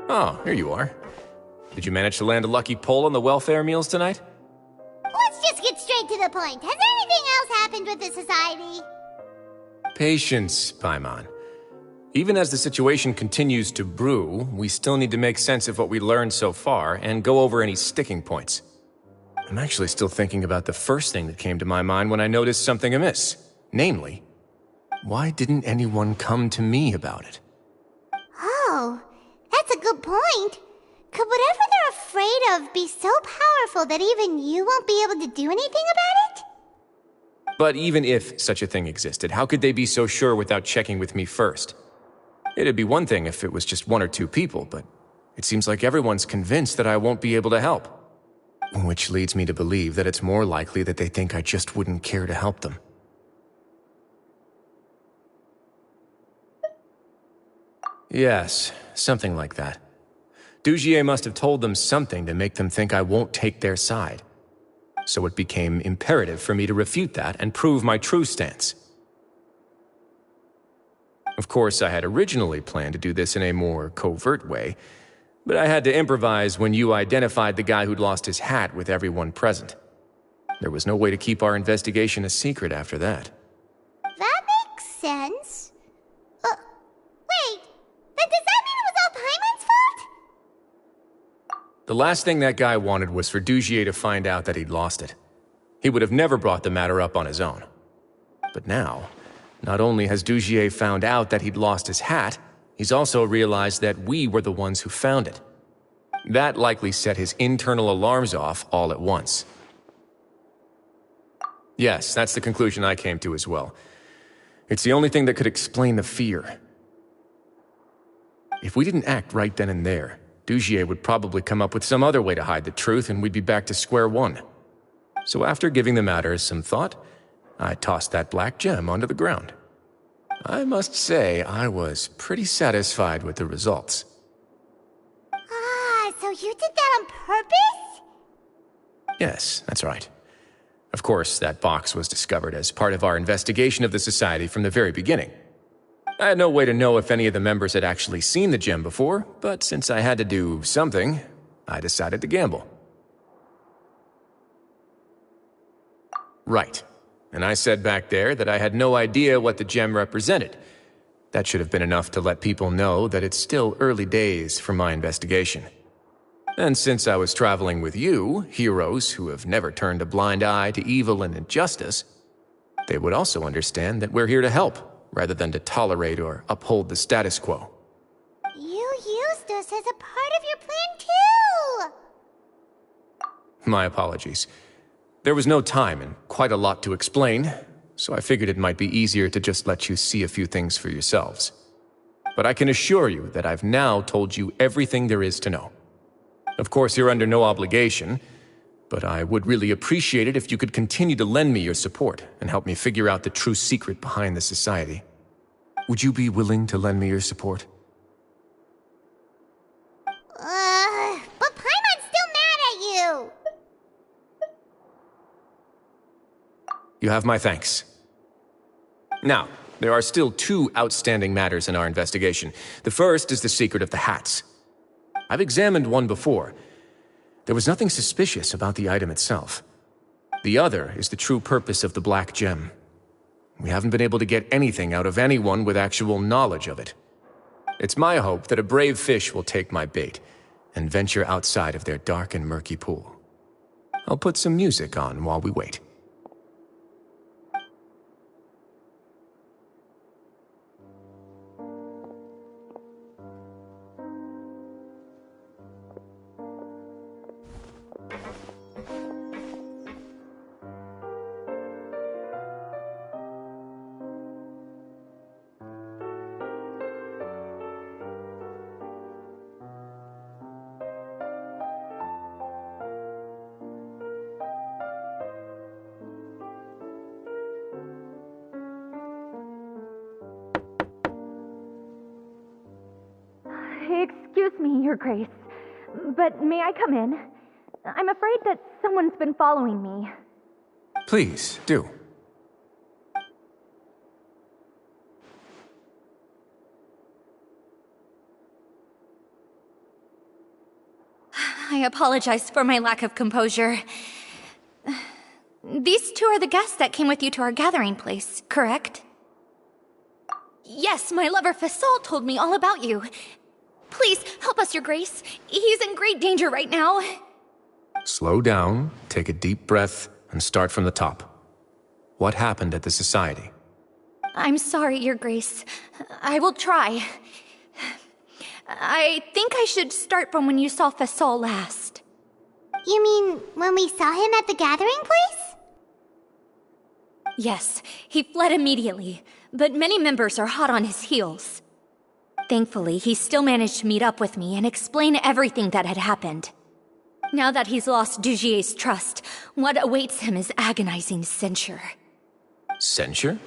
Oh, here you are. Did you manage to land a lucky pull on the welfare meals tonight? Let's just get straight to the point. Has anything else happened with the society? Patience, Paimon. Even as the situation continues to brew, we still need to make sense of what we learned so far and go over any sticking points. I'm actually still thinking about the first thing that came to my mind when I noticed something amiss. Namely, why didn't anyone come to me about it? Oh, that's a good point. Could whatever they're afraid of be so powerful that even you won't be able to do anything about it? But even if such a thing existed, how could they be so sure without checking with me first? It'd be one thing if it was just one or two people, but it seems like everyone's convinced that I won't be able to help. Which leads me to believe that it's more likely that they think I just wouldn't care to help them. Yes, something like that. Dugier must have told them something to make them think I won't take their side. So it became imperative for me to refute that and prove my true stance. Of course, I had originally planned to do this in a more covert way, but I had to improvise when you identified the guy who'd lost his hat with everyone present. There was no way to keep our investigation a secret after that. That makes sense. Wait, then does that mean it was all Paimon's fault? The last thing that guy wanted was for Dugier to find out that he'd lost it. He would have never brought the matter up on his own. But now, not only has Dugier found out that he'd lost his hat, he's also realized that we were the ones who found it. That likely set his internal alarms off all at once. Yes, that's the conclusion I came to as well. It's the only thing that could explain the fear. If we didn't act right then and there, Dugier would probably come up with some other way to hide the truth and we'd be back to square one. So after giving the matter some thought, I tossed that black gem onto the ground. I must say, I was pretty satisfied with the results. Ah, so you did that on purpose? Yes, that's right. Of course, that box was discovered as part of our investigation of the society from the very beginning. I had no way to know if any of the members had actually seen the gem before, but since I had to do something, I decided to gamble. Right. And I said back there that I had no idea what the gem represented. That should have been enough to let people know that it's still early days for my investigation. And since I was traveling with you, heroes who have never turned a blind eye to evil and injustice, They would also understand that we're here to help, rather than to tolerate or uphold the status quo. You used us as a part of your plan, too! My apologies. There was no time and quite a lot to explain, so I figured it might be easier to just let you see a few things for yourselves. But I can assure you that I've now told you everything there is to know. Of course, you're under no obligation, but I would really appreciate it if you could continue to lend me your support and help me figure out the true secret behind the society. Would you be willing to lend me your support? But Paimon's still mad at you! You have my thanks. Now, there are still 2 outstanding matters in our investigation. The first is the secret of the hats. I've examined one before. There was nothing suspicious about the item itself. The other is the true purpose of the black gem. We haven't been able to get anything out of anyone with actual knowledge of it. It's my hope that a brave fish will take my bait and venture outside of their dark and murky pool. I'll put some music on while we wait. Excuse me, Your Grace, but may I come in? I'm afraid that someone's been following me. Please, do. I apologize for my lack of composure. These 2 are the guests that came with you to our gathering place, correct? Yes, my lover Fasol told me all about you. Please, help us, Your Grace. He's in great danger right now. Slow down, take a deep breath, and start from the top. What happened at the Society? I'm sorry, Your Grace. I will try. I think I should start from when you saw Fasol last. You mean when we saw him at the gathering place? Yes, he fled immediately, but many members are hot on his heels. Thankfully, he still managed to meet up with me and explain everything that had happened. Now that he's lost Dugier's trust, what awaits him is agonizing censure. Censure?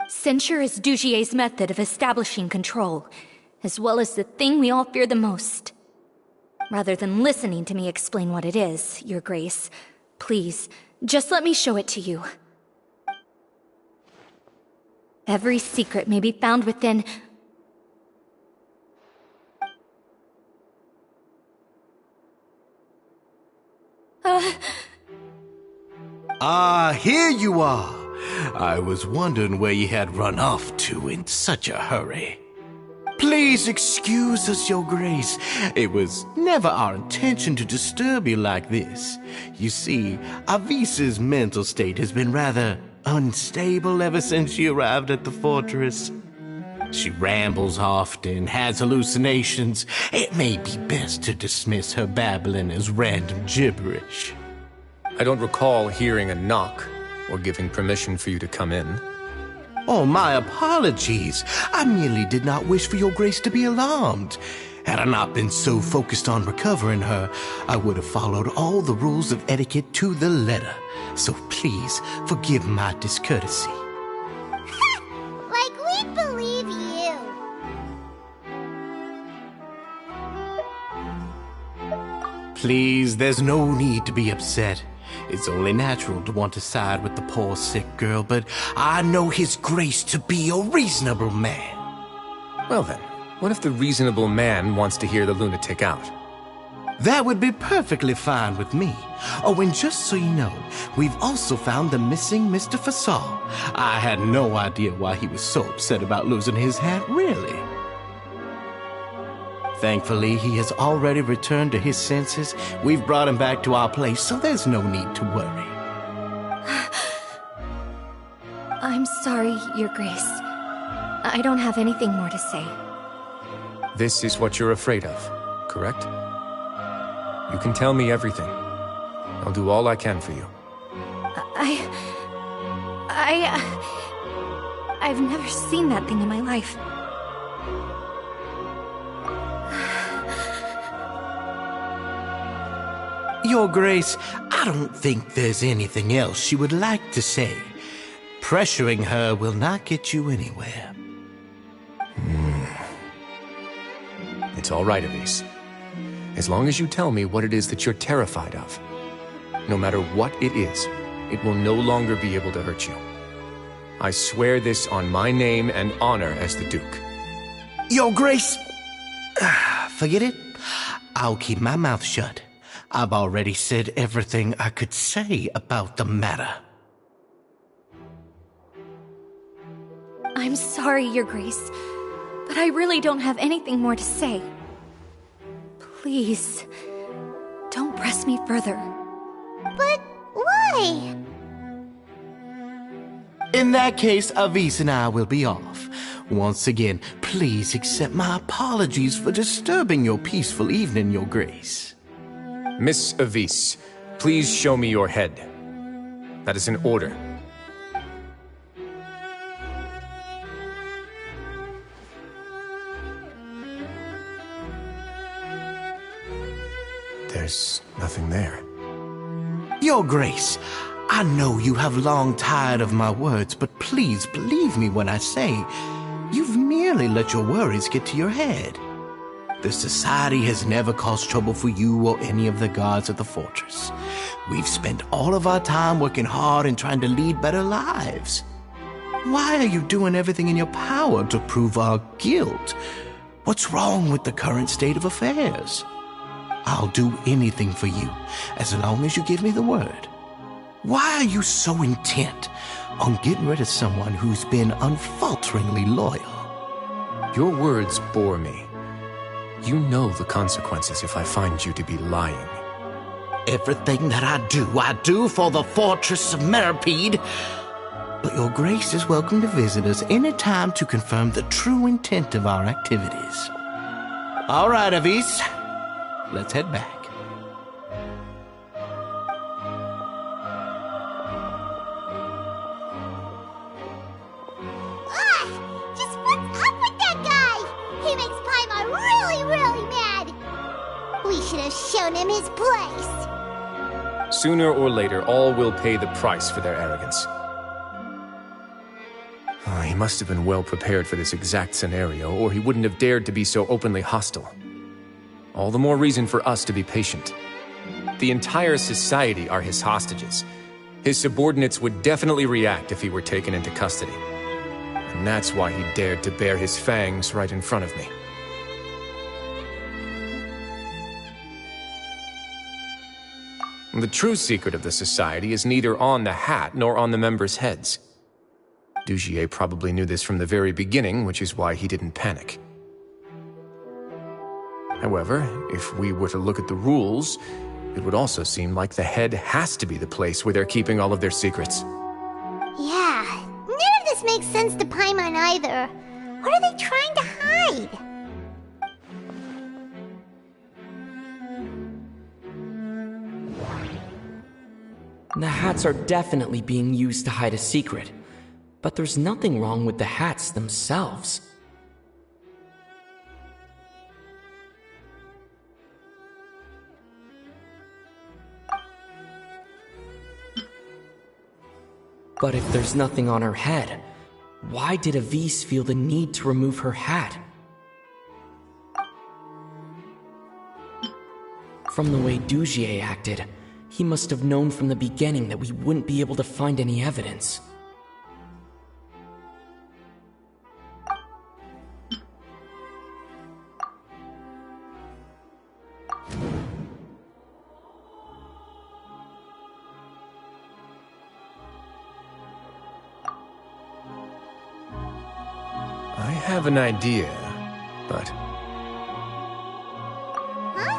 Censure is Dugier's method of establishing control, as well as the thing we all fear the most. Rather than listening to me explain what it is, Your Grace, please, just let me show it to you. Every secret may be found within... Here you are. I was wondering where you had run off to in such a hurry. Please excuse us, Your Grace. It was never our intention to disturb you like this. You see, Avisa's mental state has been rather unstable ever since she arrived at the fortress. She rambles often, has hallucinations. It may be best to dismiss her babbling as random gibberish. I don't recall hearing a knock or giving permission for you to come in. Oh, my apologies. I merely did not wish for Your Grace to be alarmed. Had I not been so focused on recovering her, I would have followed all the rules of etiquette to the letter. So please, forgive my discourtesy. Like we'd believe you. Please, there's no need to be upset. It's only natural to want to side with the poor sick girl, but I know His Grace to be a reasonable man. Well then, what if the reasonable man wants to hear the lunatic out? That would be perfectly fine with me. Oh, and just so you know, we've also found the missing Mr. Fasol. I had no idea why he was so upset about losing his hat, really. Thankfully, he has already returned to his senses. We've brought him back to our place, so there's no need to worry. sorry, Your Grace. I don't have anything more to say. This is what you're afraid of, correct? You can tell me everything. I'll do all I can for you. I've never seen that thing in my life. Your Grace, I don't think there's anything else she would like to say. Pressuring her will not get you anywhere. It's all right, Elise. As long as you tell me what it is that you're terrified of. No matter what it is, it will no longer be able to hurt you. I swear this on my name and honor as the Duke. Your Grace! Forget it. I'll keep my mouth shut. I've already said everything I could say about the matter. I'm sorry, Your Grace, but I really don't have anything more to say. Please, don't press me further. But why? In that case, Avis and I will be off. Once again, please accept my apologies for disturbing your peaceful evening, Your Grace. Miss Avis, please show me your head. That is an order. There's nothing there. Your Grace, I know you have long tired of my words, but please believe me when I say you've merely let your worries get to your head. The Society has never caused trouble for you or any of the guards at the fortress. We've spent all of our time working hard and trying to lead better lives. Why are you doing everything in your power to prove our guilt? What's wrong with the current state of affairs? I'll do anything for you, as long as you give me the word. Why are you so intent on getting rid of someone who's been unfalteringly loyal? Your words bore me. You know the consequences if I find you to be lying. Everything that I do for the Fortress of Meripede. But Your Grace is welcome to visit us any time to confirm the true intent of our activities. All right, Avis. Let's head back. Just what's up with that guy? He makes Paimon really, really mad. We should have shown him his place. Sooner or later, all will pay the price for their arrogance. He must have been well prepared for this exact scenario, or he wouldn't have dared to be so openly hostile. All the more reason for us to be patient. The entire society are his hostages. His subordinates would definitely react if he were taken into custody. And that's why he dared to bare his fangs right in front of me. The true secret of the society is neither on the hat nor on the members' heads. Dugier probably knew this from the very beginning, which is why he didn't panic. However, if we were to look at the rules, it would also seem like the head has to be the place where they're keeping all of their secrets. Yeah, none of this makes sense to Paimon either. What are they trying to hide? The hats are definitely being used to hide a secret, but there's nothing wrong with the hats themselves. But if there's nothing on her head, why did Avis feel the need to remove her hat? From the way Dugier acted, he must have known from the beginning that we wouldn't be able to find any evidence. I have an idea, but... Huh?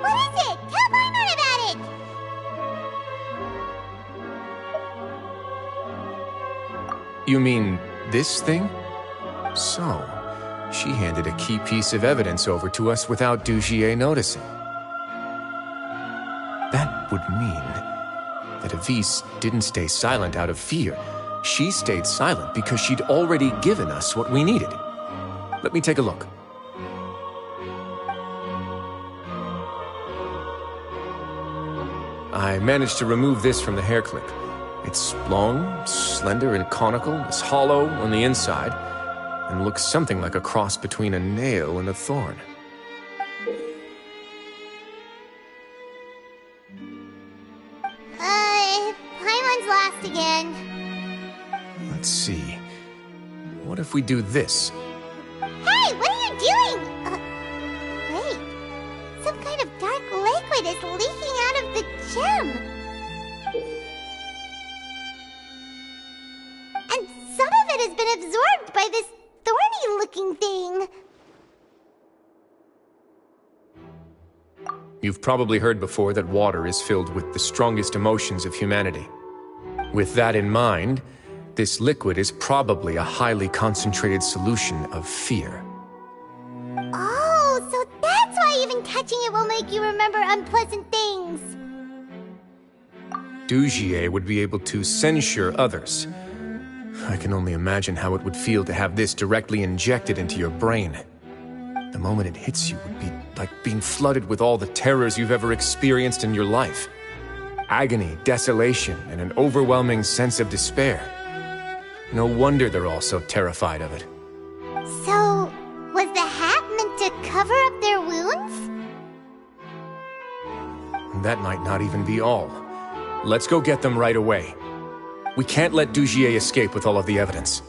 What is it? Tell Paimon about You mean this thing? So, she handed a key piece of evidence over to us without Dugier noticing. That would mean that Avise didn't stay silent out of fear. She stayed silent because she'd already given us what we needed. Let me take a look. I managed to remove this from the hair clip. It's long, slender, and conical, is hollow on the inside, and looks something like a cross between a nail and a thorn. Paimon's lost again. Let's see. What if we do this? Hey, what are you doing? Wait. Some kind of dark liquid is leaking out of the gem. And some of it has been absorbed by this thorny-looking thing. You've probably heard before that water is filled with the strongest emotions of humanity. With that in mind, this liquid is probably a highly concentrated solution of fear. Oh, so that's why even touching it will make you remember unpleasant things. Dugier would be able to censure others. I can only imagine how it would feel to have this directly injected into your brain. The moment it hits you would be like being flooded with all the terrors you've ever experienced in your life. Agony, desolation, and an overwhelming sense of despair. No wonder they're all so terrified of it. So, was the hat meant to cover up their wounds? That might not even be all. Let's go get them right away. We can't let Dugier escape with all of the evidence.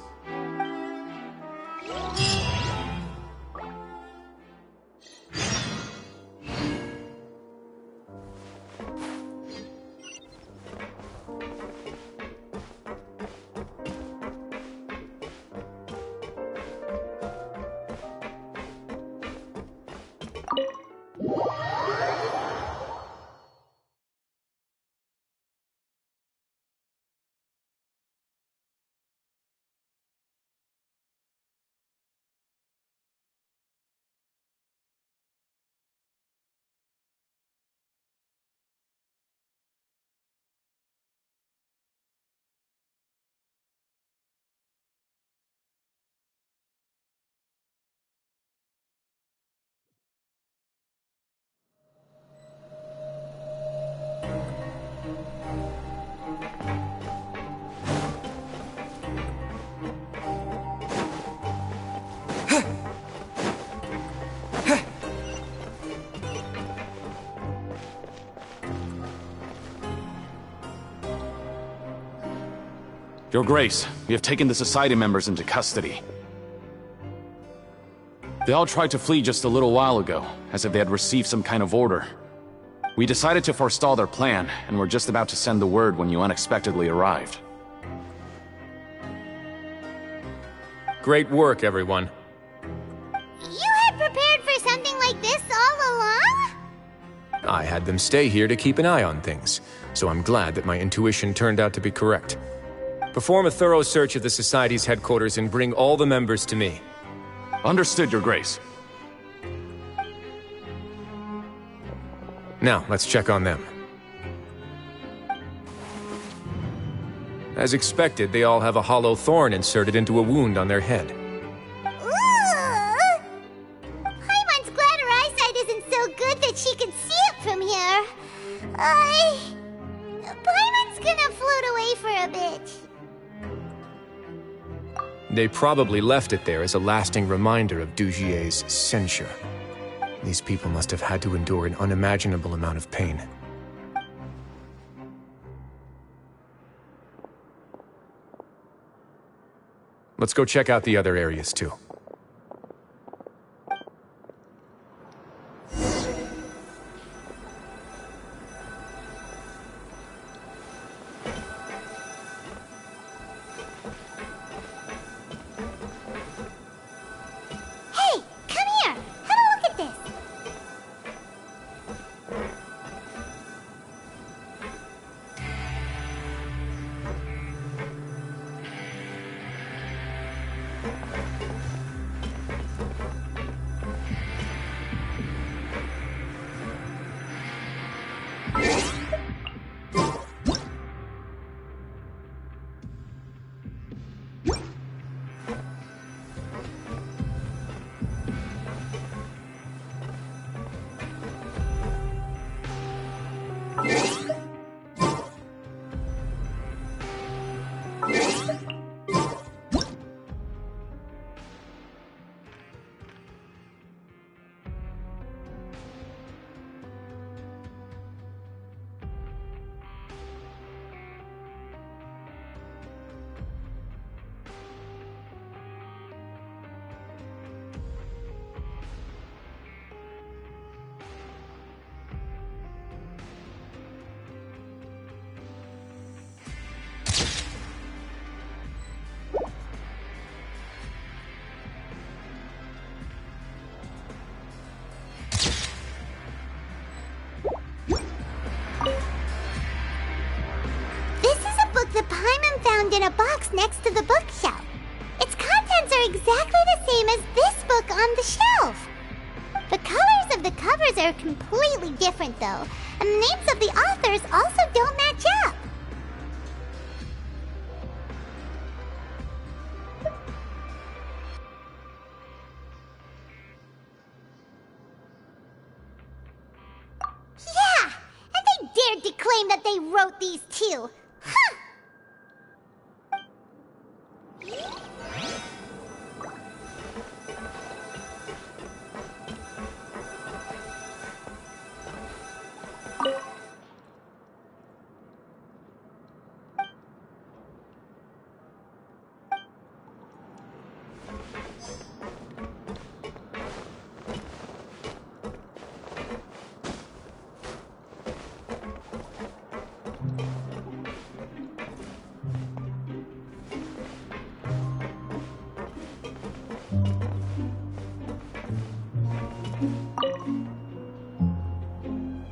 Your Grace, we have taken the Society members into custody. They all tried to flee just a little while ago, as if they had received some kind of order. We decided to forestall their plan, and were just about to send the word when you unexpectedly arrived. Great work, everyone. You had prepared for something like this all along? I had them stay here to keep an eye on things, so I'm glad that my intuition turned out to be correct. Perform a thorough search of the Society's headquarters and bring all the members to me. Understood, Your Grace. Now, let's check on them. As expected, they all have a hollow thorn inserted into a wound on their head. Ooh! Paimon's glad her eyesight isn't so good that she can see it from here. Paimon's gonna float away for a bit. They probably left it there as a lasting reminder of Dugier's censure. These people must have had to endure an unimaginable amount of pain. Let's go check out the other areas, too. Hey, come here! Have a look at this! next to the bookshelf. Its contents are exactly the same as this book on the shelf. The colors of the covers are completely different, though, and the names of the authors also don't match up. Yeah, and they dared to claim that they wrote these too. Huh!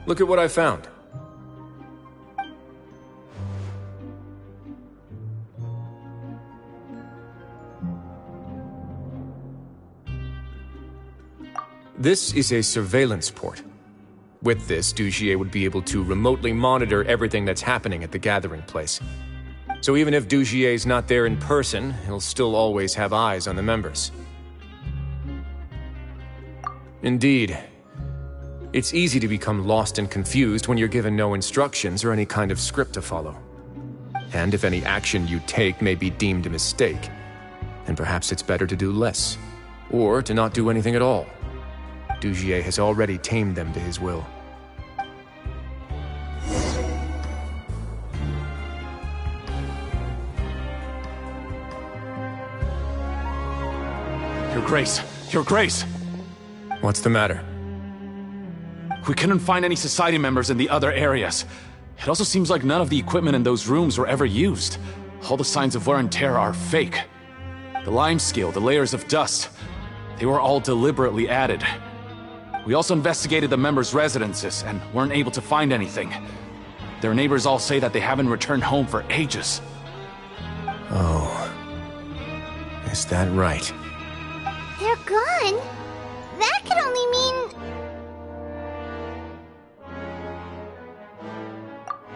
Look at what I found. This is a surveillance port. With this, Dugier would be able to remotely monitor everything that's happening at the gathering place. So even if Dugier's not there in person, he'll still always have eyes on the members. Indeed. It's easy to become lost and confused when you're given no instructions or any kind of script to follow. And if any action you take may be deemed a mistake, then perhaps it's better to do less, or to not do anything at all. Dugier has already tamed them to his will. Your Grace! Your Grace! What's the matter? We couldn't find any Society members in the other areas. It also seems like none of the equipment in those rooms were ever used. All the signs of wear and tear are fake. The lime scale, the layers of dust, they were all deliberately added. We also investigated the members' residences and weren't able to find anything. Their neighbors all say that they haven't returned home for ages. Oh. Is that right? They're gone? That could only mean...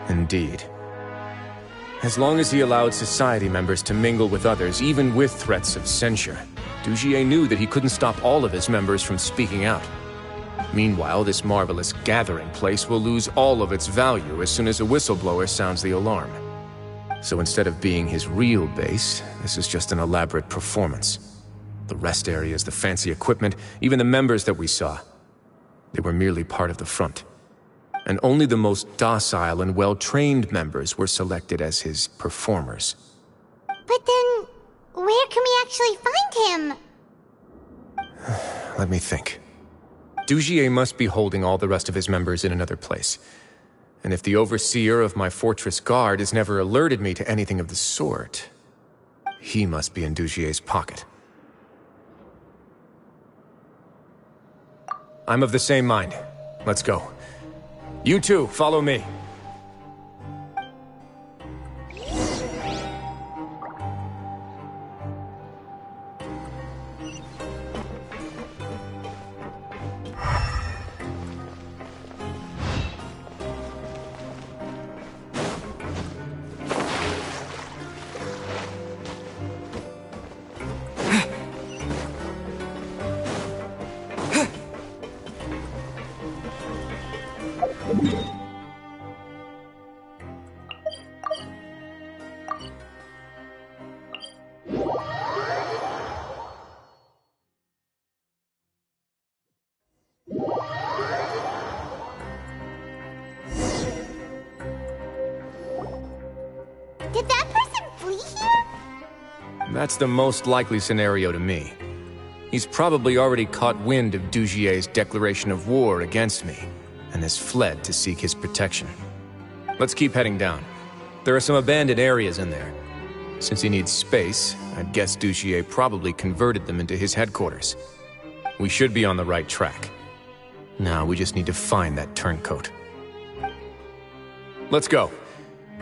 Indeed. As long as he allowed Society members to mingle with others, even with threats of censure, Dugier knew that he couldn't stop all of his members from speaking out. Meanwhile, this marvelous gathering place will lose all of its value as soon as a whistleblower sounds the alarm. So instead of being his real base, this is just an elaborate performance. The rest areas, the fancy equipment, even the members that we saw, they were merely part of the front. And only the most docile and well-trained members were selected as his performers. But then, where can we actually find him? Let me think. Dugier must be holding all the rest of his members in another place. And if the overseer of my fortress guard has never alerted me to anything of the sort, he must be in Dugier's pocket. I'm of the same mind. Let's go. You two, follow me. Did that person flee here? That's the most likely scenario to me. He's probably already caught wind of Dugier's declaration of war against me, and has fled to seek his protection. Let's keep heading down. There are some abandoned areas in there. Since he needs space, I'd guess Dugier probably converted them into his headquarters. We should be on the right track. Now we just need to find that turncoat. Let's go.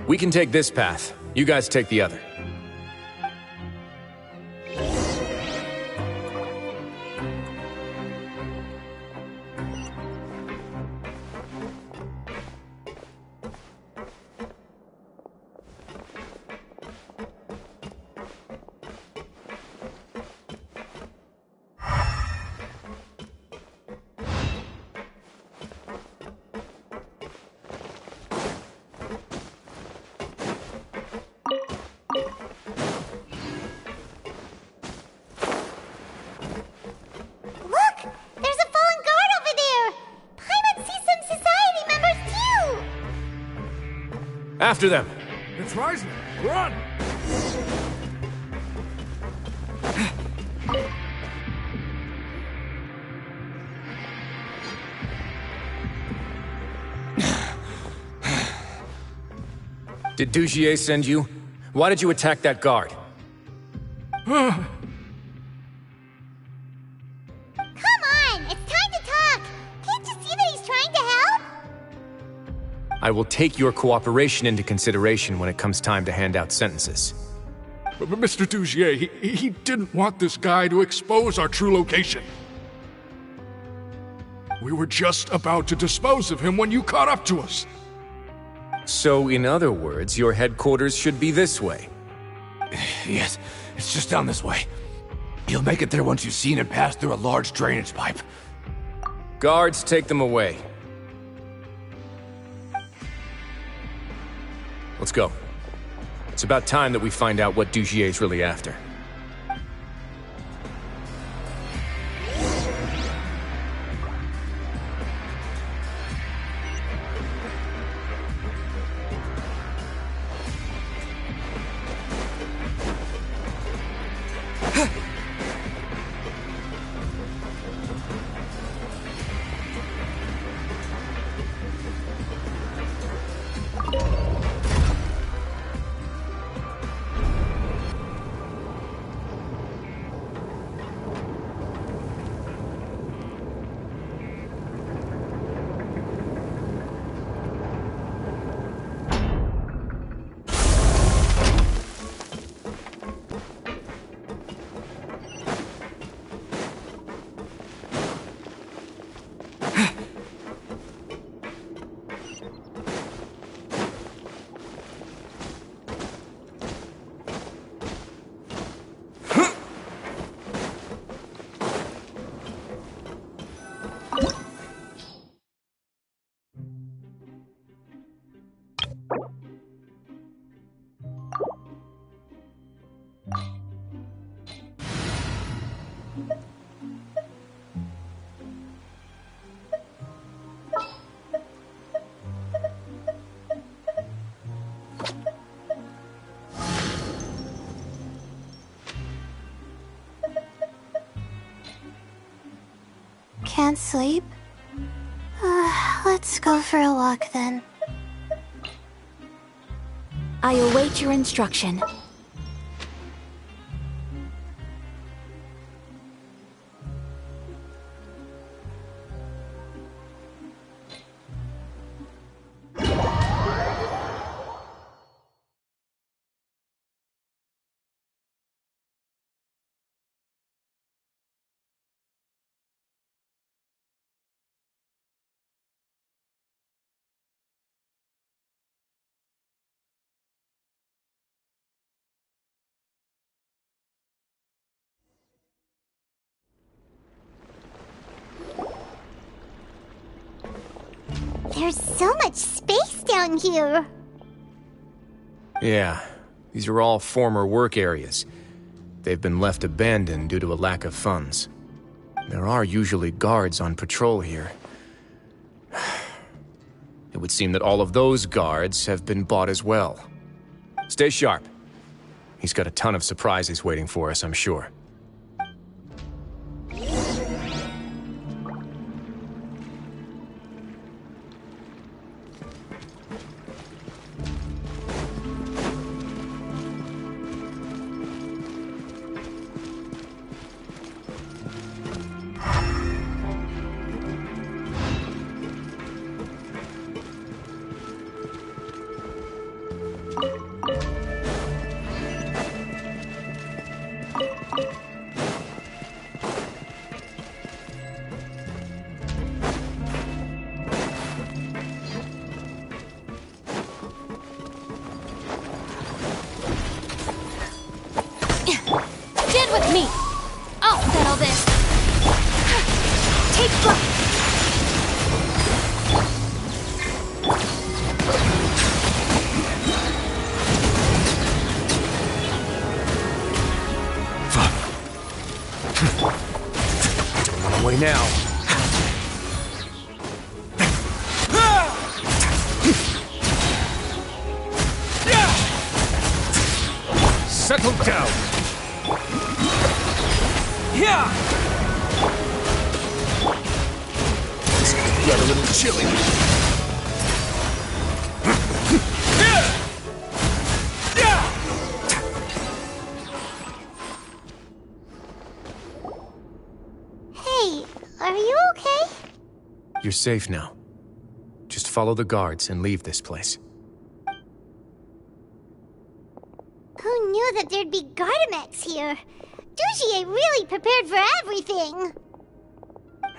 We can take this path. You guys take the other. After them! It's rising! Run! Did Dugier send you? Why did you attack that guard? Come on! It's time to talk! Can't you see that he's trying to help? I will take your cooperation into consideration when it comes time to hand out sentences. But Mr. Dugier, he didn't want this guy to expose our true location. We were just about to dispose of him when you caught up to us. So, in other words, your headquarters should be this way. Yes, it's just down this way. You'll make it there once you've seen it pass through a large drainage pipe. Guards, take them away. Let's go. It's about time that we find out what Dugier's really after. Can't sleep? Let's go for a walk then. I await your instruction. There's so much space down here. Yeah, these are all former work areas. They've been left abandoned due to a lack of funds. There are usually guards on patrol here. It would seem that all of those guards have been bought as well. Stay sharp. He's got a ton of surprises waiting for us, I'm sure. Now. This could get a little chilly. Hey, are you okay? You're safe now. Just follow the guards and leave this place. Who knew that there'd be Gardamex here? Dugier really prepared for everything!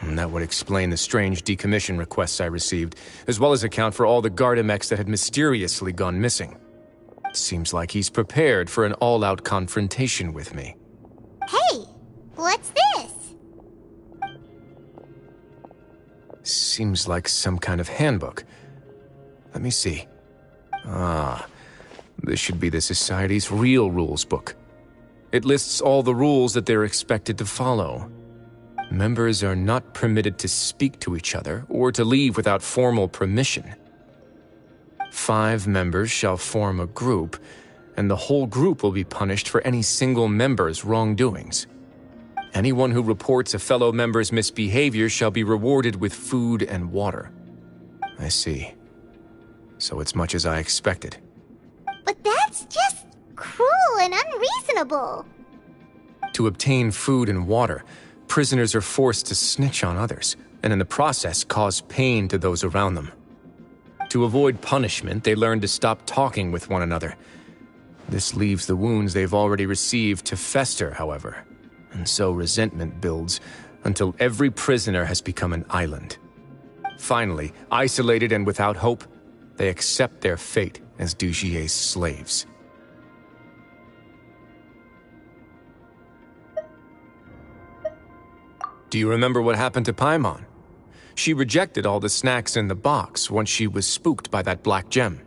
And that would explain the strange decommission requests I received, as well as account for all the Gardamex that had mysteriously gone missing. Seems like he's prepared for an all-out confrontation with me. Hey, what's this? Seems like some kind of handbook. Let me see. Ah, this should be the Society's real rules book. It lists all the rules that they're expected to follow. Members are not permitted to speak to each other or to leave without formal permission. 5 members shall form a group, and the whole group will be punished for any single member's wrongdoings. Anyone who reports a fellow member's misbehavior shall be rewarded with food and water. I see. So it's much as I expected. But that's just cruel and unreasonable. To obtain food and water, prisoners are forced to snitch on others, and in the process cause pain to those around them. To avoid punishment, they learn to stop talking with one another. This leaves the wounds they've already received to fester, however, and so resentment builds until every prisoner has become an island. Finally, isolated and without hope, they accept their fate as Dugier's slaves. Do you remember what happened to Paimon? She rejected all the snacks in the box once she was spooked by that black gem.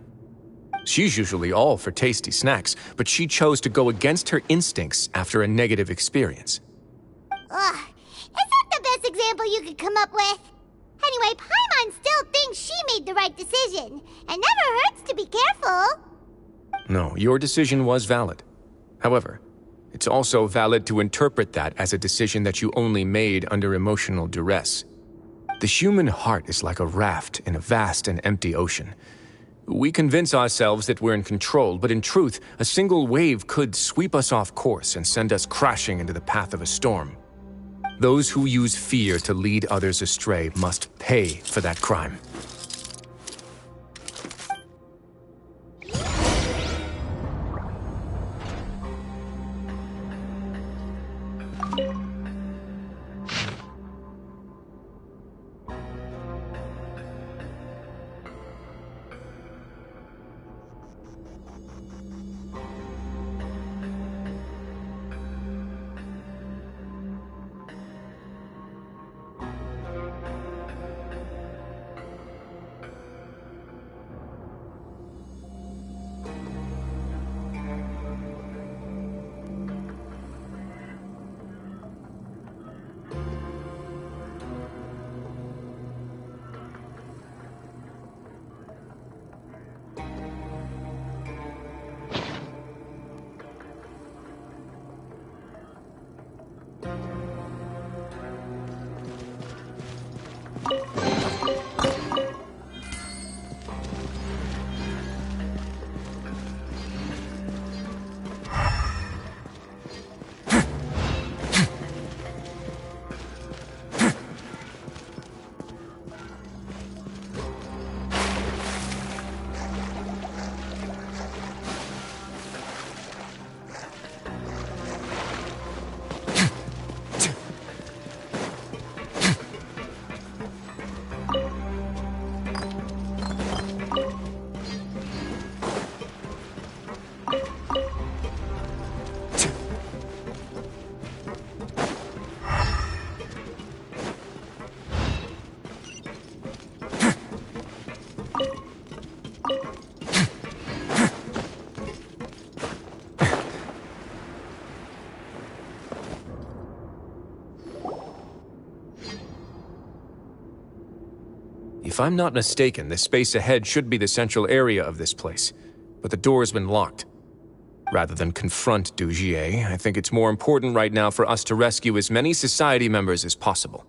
She's usually all for tasty snacks, but she chose to go against her instincts after a negative experience. Ugh, is that the best example you could come up with? Anyway, Paimon still thinks she made the right decision, and never hurts to be careful. No, your decision was valid. However, it's also valid to interpret that as a decision that you only made under emotional duress. The human heart is like a raft in a vast and empty ocean. We convince ourselves that we're in control, but in truth, a single wave could sweep us off course and send us crashing into the path of a storm. Those who use fear to lead others astray must pay for that crime. If I'm not mistaken, the space ahead should be the central area of this place, but the door's been locked. Rather than confront Dugier, I think it's more important right now for us to rescue as many society members as possible.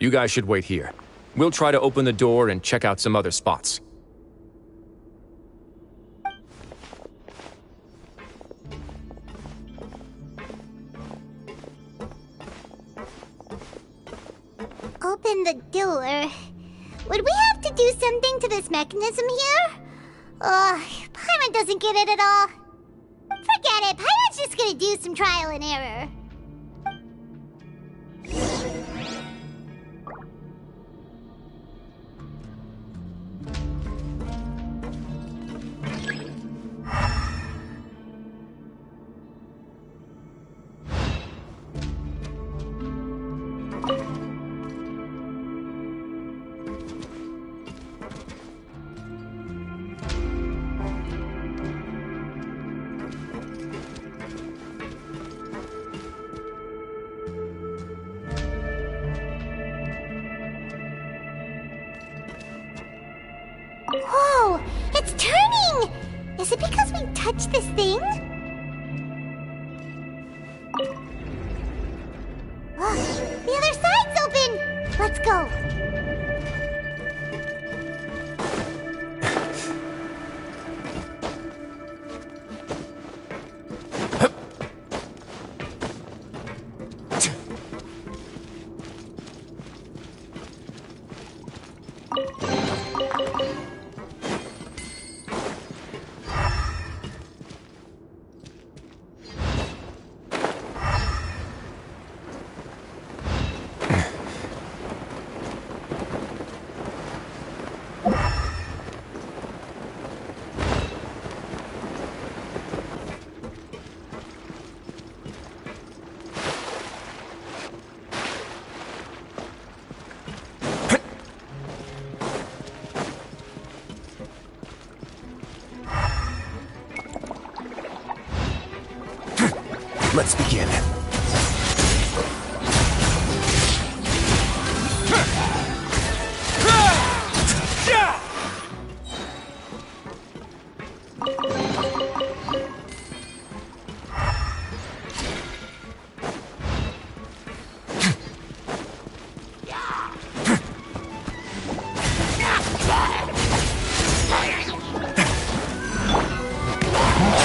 You guys should wait here. We'll try to open the door and check out some other spots. Open the door. Would we have to do something to this mechanism here? Paimon doesn't get it at all. Forget it, Paimon's just gonna do some trial and error. Whoa! It's turning! Is it because we touched this thing? The other side's open! Let's go! Let's begin.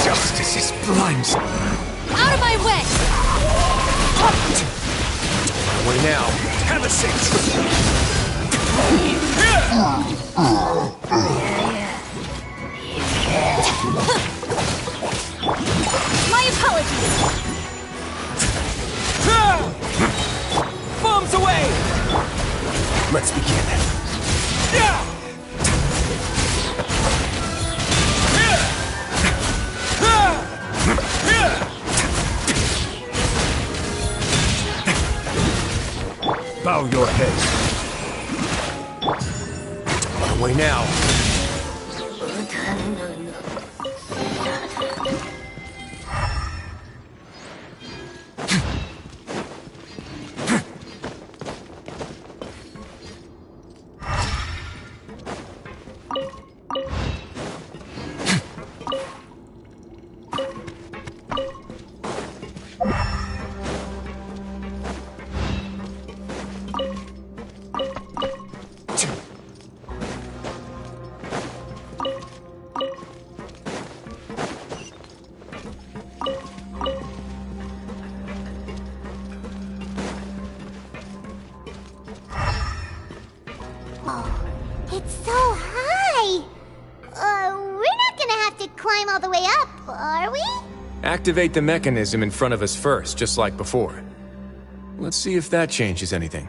Justice is blind. Out of my way! Wait now. Have a seat. My apologies! Bombs away! Let's begin. Bow your head. Away now. It's so high! We're not gonna have to climb all the way up, are we? Activate the mechanism in front of us first, just like before. Let's see if that changes anything.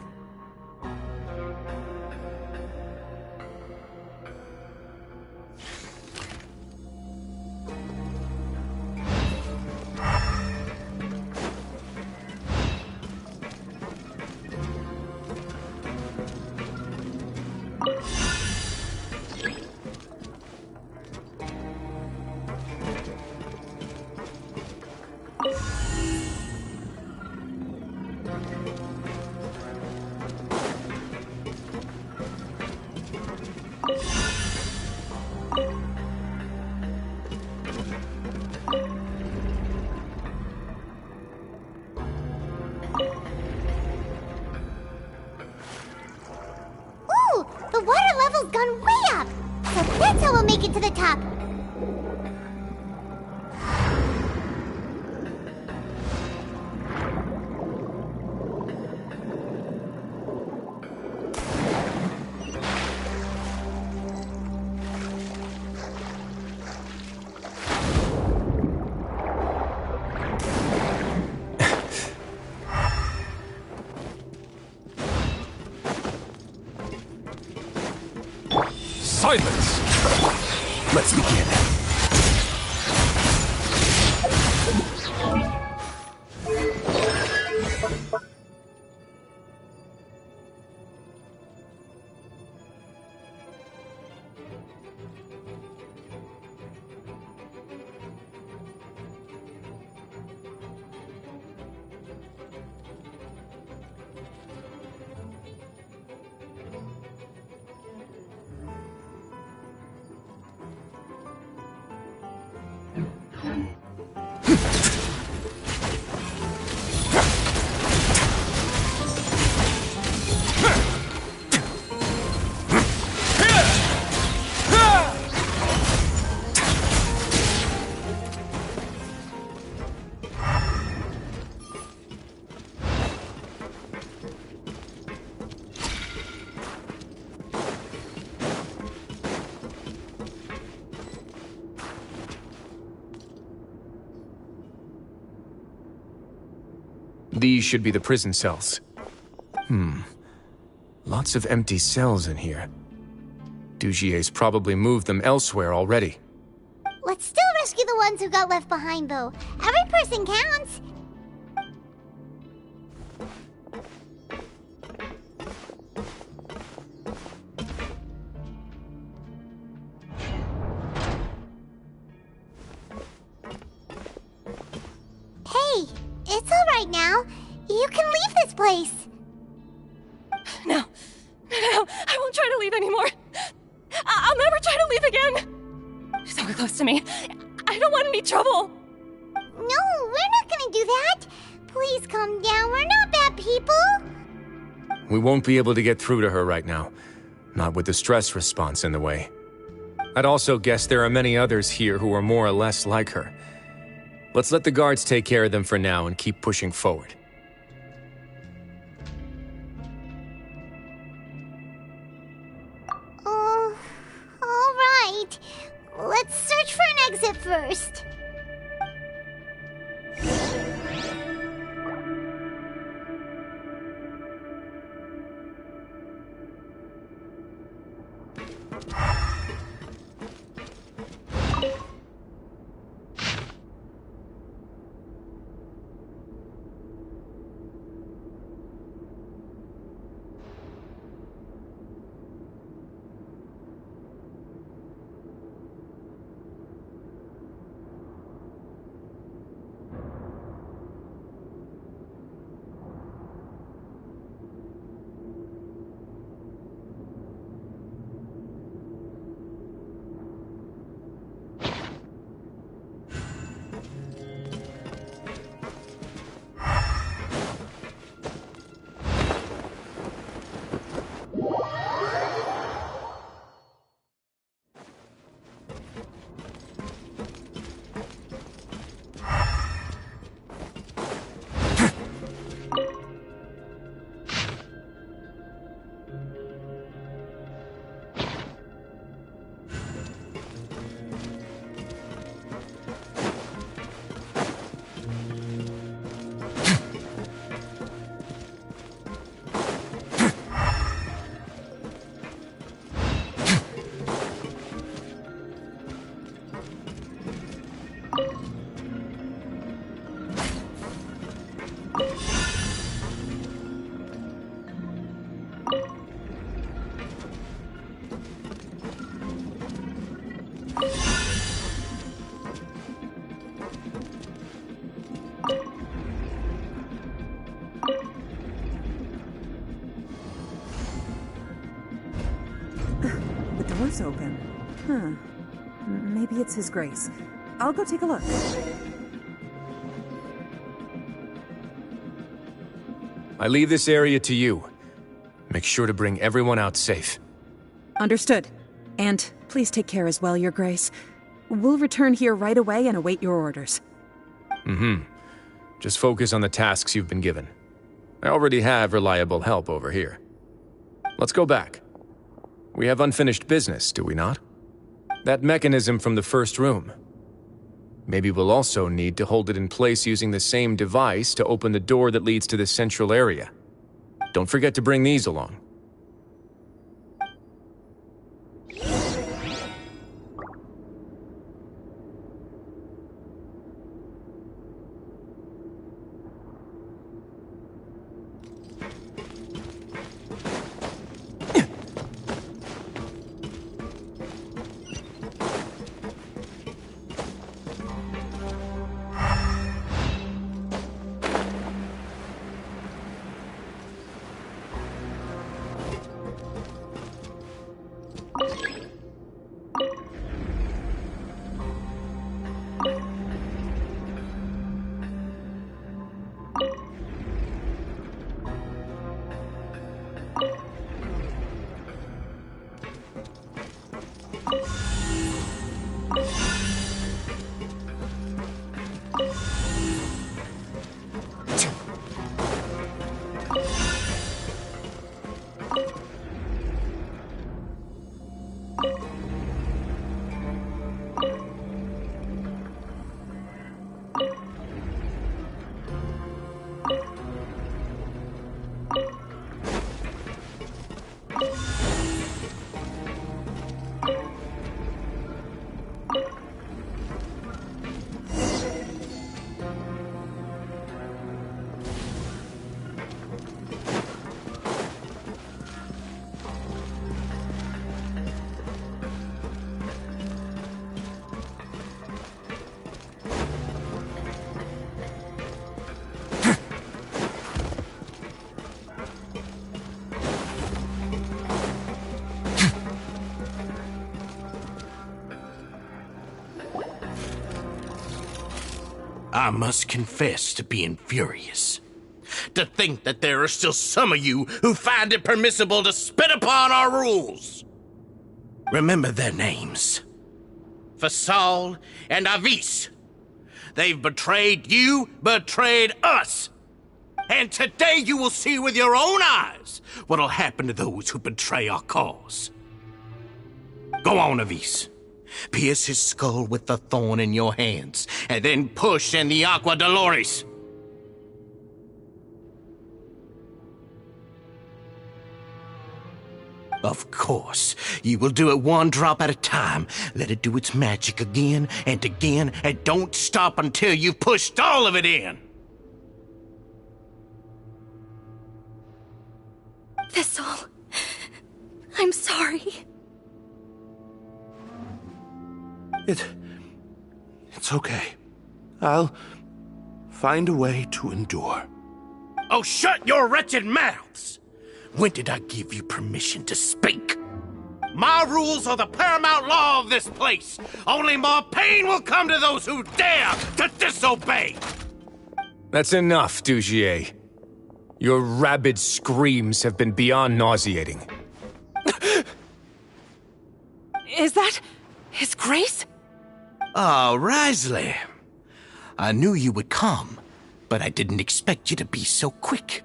has gone way up. So that's how we'll make it to the top. Silence! Let's begin. These should be the prison cells. Lots of empty cells in here. Dugier's probably moved them elsewhere already. Let's still rescue the ones who got left behind, though. Every person counts. Hey, it's all right now. You can leave this place. No, I won't try to leave anymore. I'll never try to leave again. So close to me. I don't want any trouble. No, we're not gonna do that. Please calm down. We're not bad people. We won't be able to get through to her right now. Not with the stress response in the way. I'd also guess there are many others here who are more or less like her. Let's let the guards take care of them for now and keep pushing forward. All right. Let's search for an exit first. The door's open. Maybe it's His Grace. I'll go take a look. I leave this area to you. Make sure to bring everyone out safe. Understood. And please take care as well, Your Grace. We'll return here right away and await your orders. Just focus on the tasks you've been given. I already have reliable help over here. Let's go back. We have unfinished business, do we not? That mechanism from the first room. Maybe we'll also need to hold it in place using the same device to open the door that leads to the central area. Don't forget to bring these along. I must confess to being furious. To think that there are still some of you who find it permissible to spit upon our rules. Remember their names. Fasal and Avis. They've betrayed you, betrayed us. And today you will see with your own eyes what'll happen to those who betray our cause. Go on, Avis. Pierce his skull with the thorn in your hands, and then push in the Aqua Dolores. Of course, you will do it one drop at a time. Let it do its magic again, and don't stop until you've pushed all of it in. Thistle, I'm sorry. It's okay. I'll find a way to endure. Oh, shut your wretched mouths! When did I give you permission to speak? My rules are the paramount law of this place. Only more pain will come to those who dare to disobey. That's enough, Dugier. Your rabid screams have been beyond nauseating. Is that His Grace? Oh, Wriothesley. I knew you would come, but I didn't expect you to be so quick.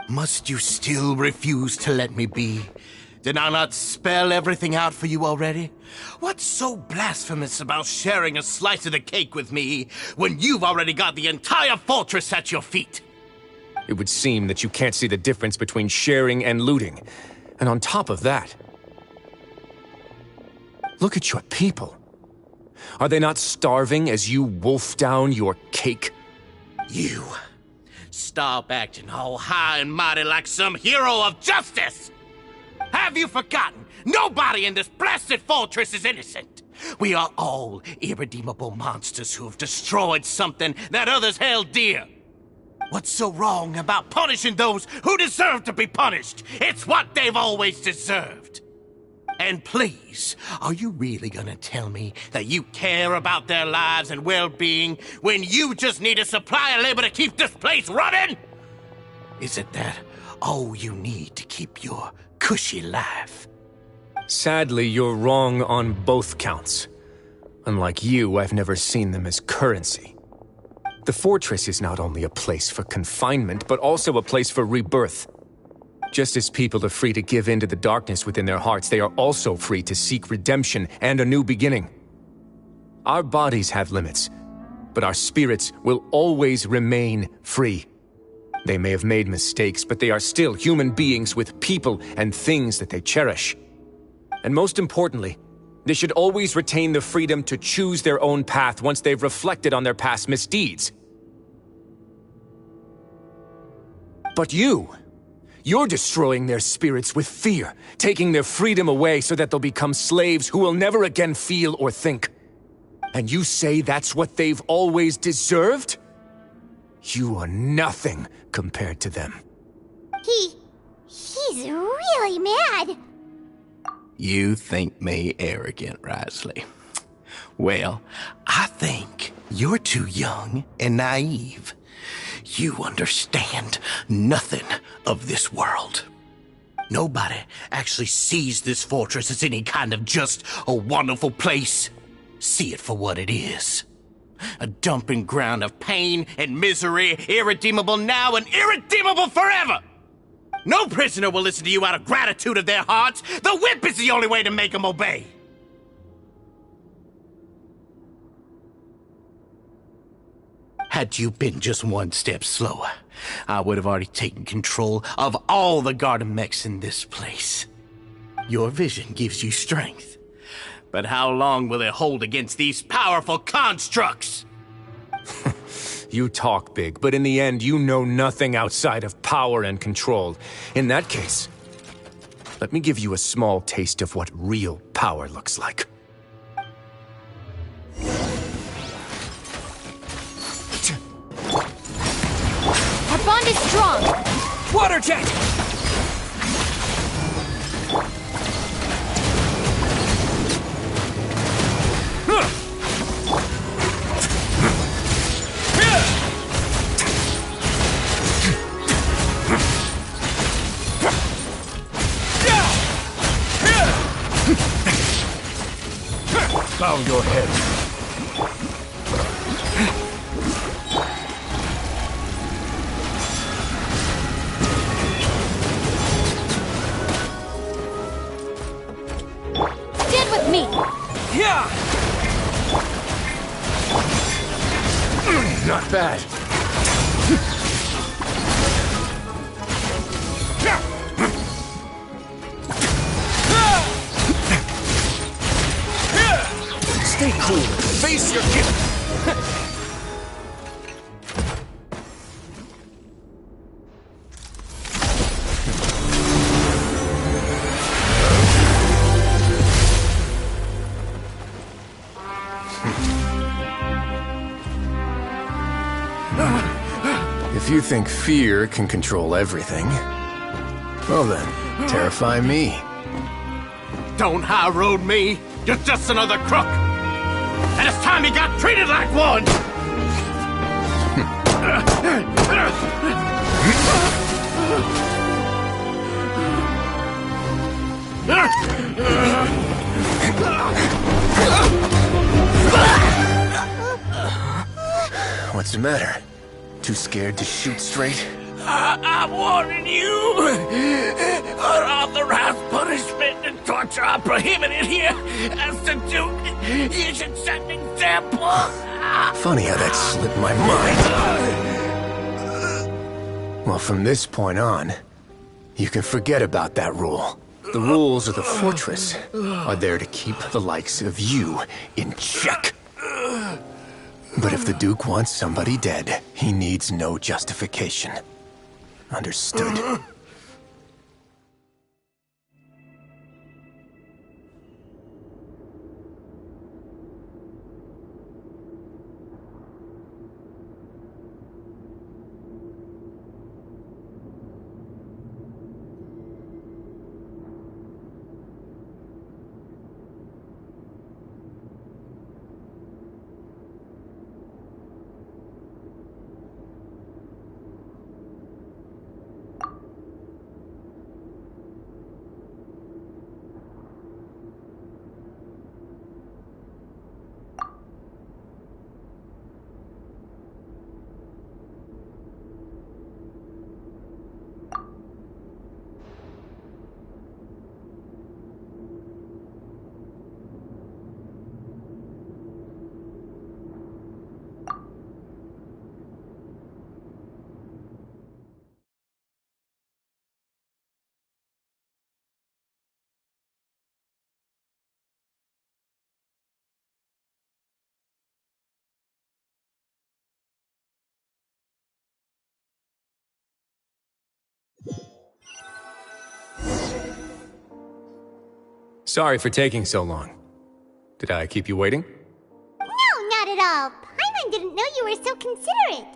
Must you still refuse to let me be? Did I not spell everything out for you already? What's so blasphemous about sharing a slice of the cake with me when you've already got the entire fortress at your feet? It would seem that you can't see the difference between sharing and looting. And on top of that, look at your people. Are they not starving as you wolf down your cake? You. Stop acting all high and mighty like some hero of justice! Have you forgotten? Nobody in this blasted fortress is innocent. We are all irredeemable monsters who have destroyed something that others held dear. What's so wrong about punishing those who deserve to be punished? It's what they've always deserved. And please, are you really gonna tell me that you care about their lives and well-being when you just need a supply of labor to keep this place running? Isn't that all you need to keep your cushy life? Sadly, you're wrong on both counts. Unlike you, I've never seen them as currency. The fortress is not only a place for confinement, but also a place for rebirth. Just as people are free to give in to the darkness within their hearts, they are also free to seek redemption and a new beginning. Our bodies have limits, but our spirits will always remain free. They may have made mistakes, but they are still human beings with people and things that they cherish. And most importantly, they should always retain the freedom to choose their own path once they've reflected on their past misdeeds. But you're destroying their spirits with fear, taking their freedom away so that they'll become slaves who will never again feel or think. And you say that's what they've always deserved? You are nothing compared to them. He's really mad. You think me arrogant, Wriothesley. Well, I think you're too young and naive. You understand nothing of this world. Nobody actually sees this fortress as any kind of just a wonderful place. See it for what it is. A dumping ground of pain and misery, irredeemable now and irredeemable forever! No prisoner will listen to you out of gratitude of their hearts. The whip is the only way to make them obey. Had you been just one step slower, I would have already taken control of all the garden mechs in this place. Your vision gives you strength. But how long will it hold against these powerful constructs? You talk big, but in the end, you know nothing outside of power and control. In that case, let me give you a small taste of what real power looks like. Our bond is strong! Water jet! Bow your head. Stand with me! Yeah! Not bad. Stay cool and face your gift! If you think fear can control everything, well then, terrify me. Don't high road me. You're just another crook. And it's time you got treated like one! What's the matter? Too scared to shoot straight? I'm warning you! Unauthorized punishment and torture are prohibited here. As the Duke, you should set an example. Funny how that slipped my mind. Well, from this point on, you can forget about that rule. The rules of the fortress are there to keep the likes of you in check. But if the Duke wants somebody dead, he needs no justification. Understood. Sorry for taking so long. Did I keep you waiting? No, not at all. Paimon didn't know you were so considerate.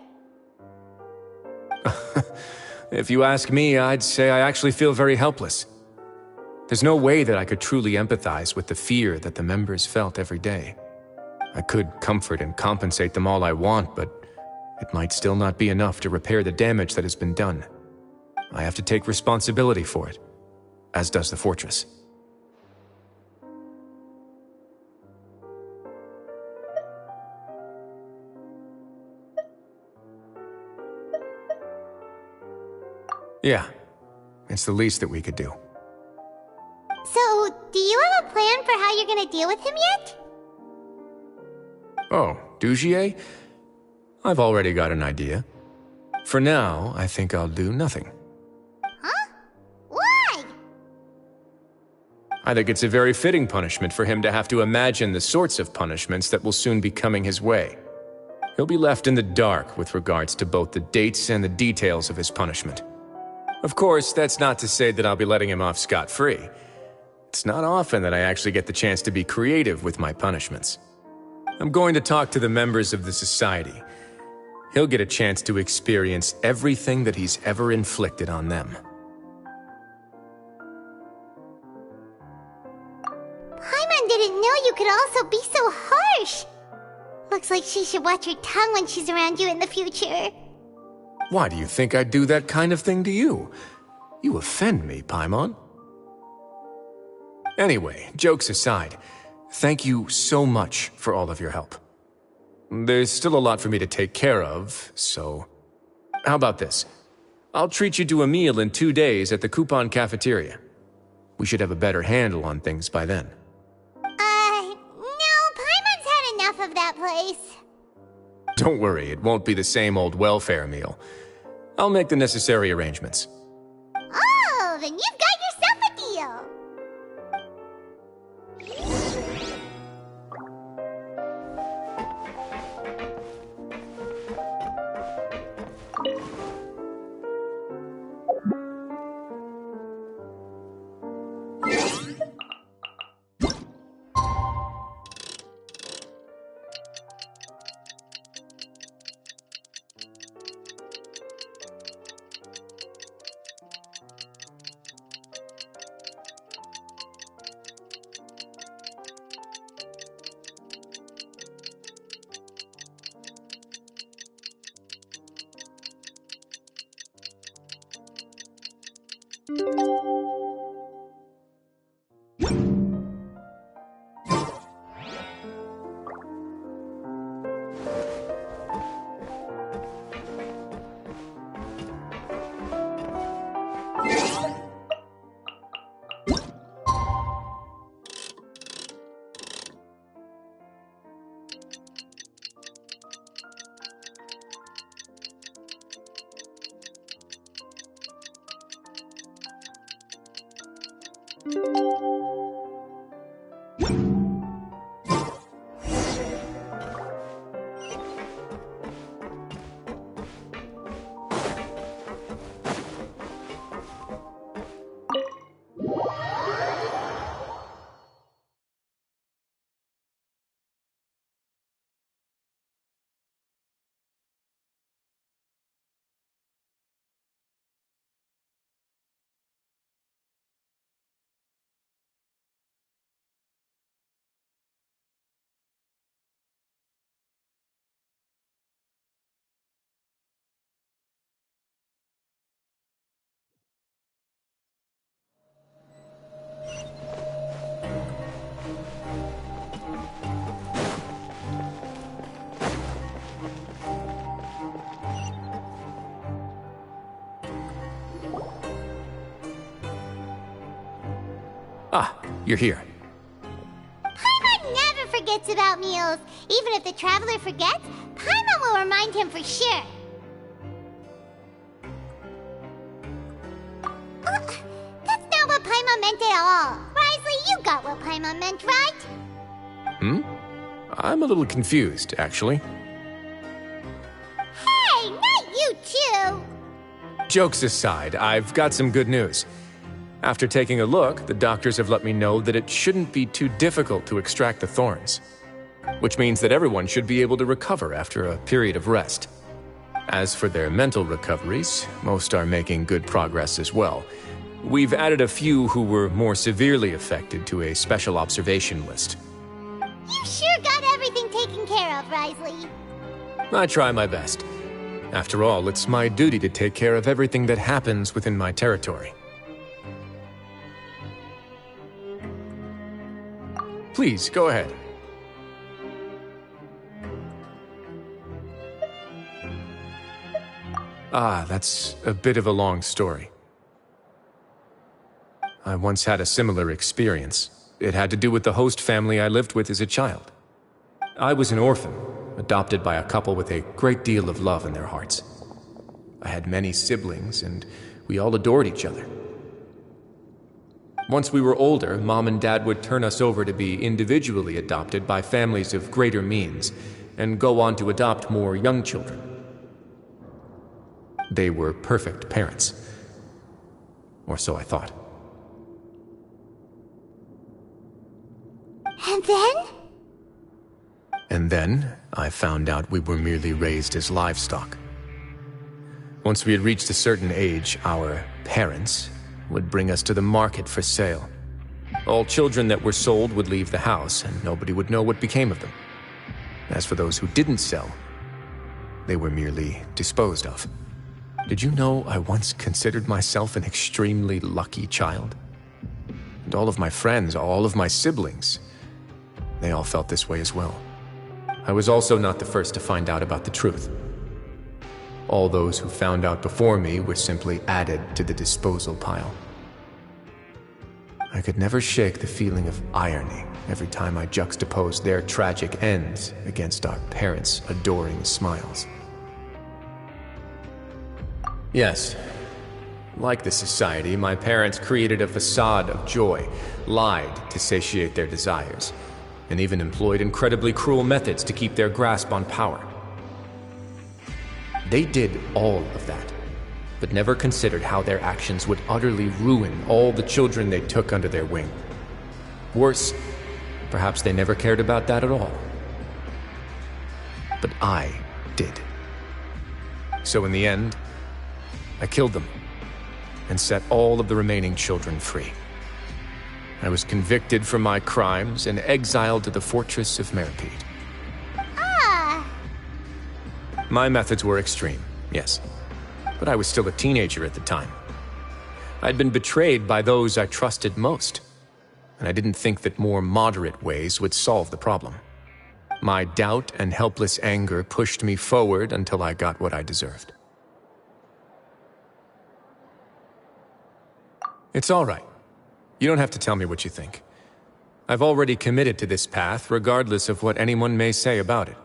If you ask me, I'd say I actually feel very helpless. There's no way that I could truly empathize with the fear that the members felt every day. I could comfort and compensate them all I want, but it might still not be enough to repair the damage that has been done. I have to take responsibility for it, as does the fortress. Yeah, it's the least that we could do. So, do you have a plan for how you're gonna deal with him yet? Oh, Dugier? I've already got an idea. For now, I think I'll do nothing. Huh? Why? I think it's a very fitting punishment for him to have to imagine the sorts of punishments that will soon be coming his way. He'll be left in the dark with regards to both the dates and the details of his punishment. Of course, that's not to say that I'll be letting him off scot-free. It's not often that I actually get the chance to be creative with my punishments. I'm going to talk to the members of the society. He'll get a chance to experience everything that he's ever inflicted on them. Paimon didn't know you could also be so harsh. Looks like she should watch her tongue when she's around you in the future. Why do you think I'd do that kind of thing to you? You offend me, Paimon. Anyway, jokes aside, thank you so much for all of your help. There's still a lot for me to take care of, so... How about this? I'll treat you to a meal in 2 days at the Coupon Cafeteria. We should have a better handle on things by then. No, Paimon's had enough of that place. Don't worry, it won't be the same old welfare meal. I'll make the necessary arrangements. Oh, then you've got yourself a deal. Ah, you're here. Paimon never forgets about meals. Even if the traveler forgets, Paimon will remind him for sure. That's not what Paimon meant at all. Wriothesley, you got what Paimon meant, right? I'm a little confused, actually. Hey, not you too! Jokes aside, I've got some good news. After taking a look, the doctors have let me know that it shouldn't be too difficult to extract the thorns, which means that everyone should be able to recover after a period of rest. As for their mental recoveries, most are making good progress as well. We've added a few who were more severely affected to a special observation list. You sure got everything taken care of, Wriothesley. I try my best. After all, it's my duty to take care of everything that happens within my territory. Please, go ahead. That's a bit of a long story. I once had a similar experience. It had to do with the host family I lived with as a child. I was an orphan, adopted by a couple with a great deal of love in their hearts. I had many siblings, and we all adored each other. Once we were older, Mom and Dad would turn us over to be individually adopted by families of greater means, and go on to adopt more young children. They were perfect parents. Or so I thought. And then? And then, I found out we were merely raised as livestock. Once we had reached a certain age, our parents would bring us to the market for sale. All children that were sold would leave the house, and nobody would know what became of them. As for those who didn't sell, they were merely disposed of. Did you know I once considered myself an extremely lucky child? And all of my friends, all of my siblings, they all felt this way as well. I was also not the first to find out about the truth. All those who found out before me were simply added to the disposal pile. I could never shake the feeling of irony every time I juxtaposed their tragic ends against our parents' adoring smiles. Yes, like the society, my parents created a facade of joy, lied to satiate their desires, and even employed incredibly cruel methods to keep their grasp on power. They did all of that, but never considered how their actions would utterly ruin all the children they took under their wing. Worse, perhaps they never cared about that at all. But I did. So in the end, I killed them and set all of the remaining children free. I was convicted for my crimes and exiled to the fortress of Meripede. My methods were extreme, yes, but I was still a teenager at the time. I'd been betrayed by those I trusted most, and I didn't think that more moderate ways would solve the problem. My doubt and helpless anger pushed me forward until I got what I deserved. It's all right. You don't have to tell me what you think. I've already committed to this path, regardless of what anyone may say about it.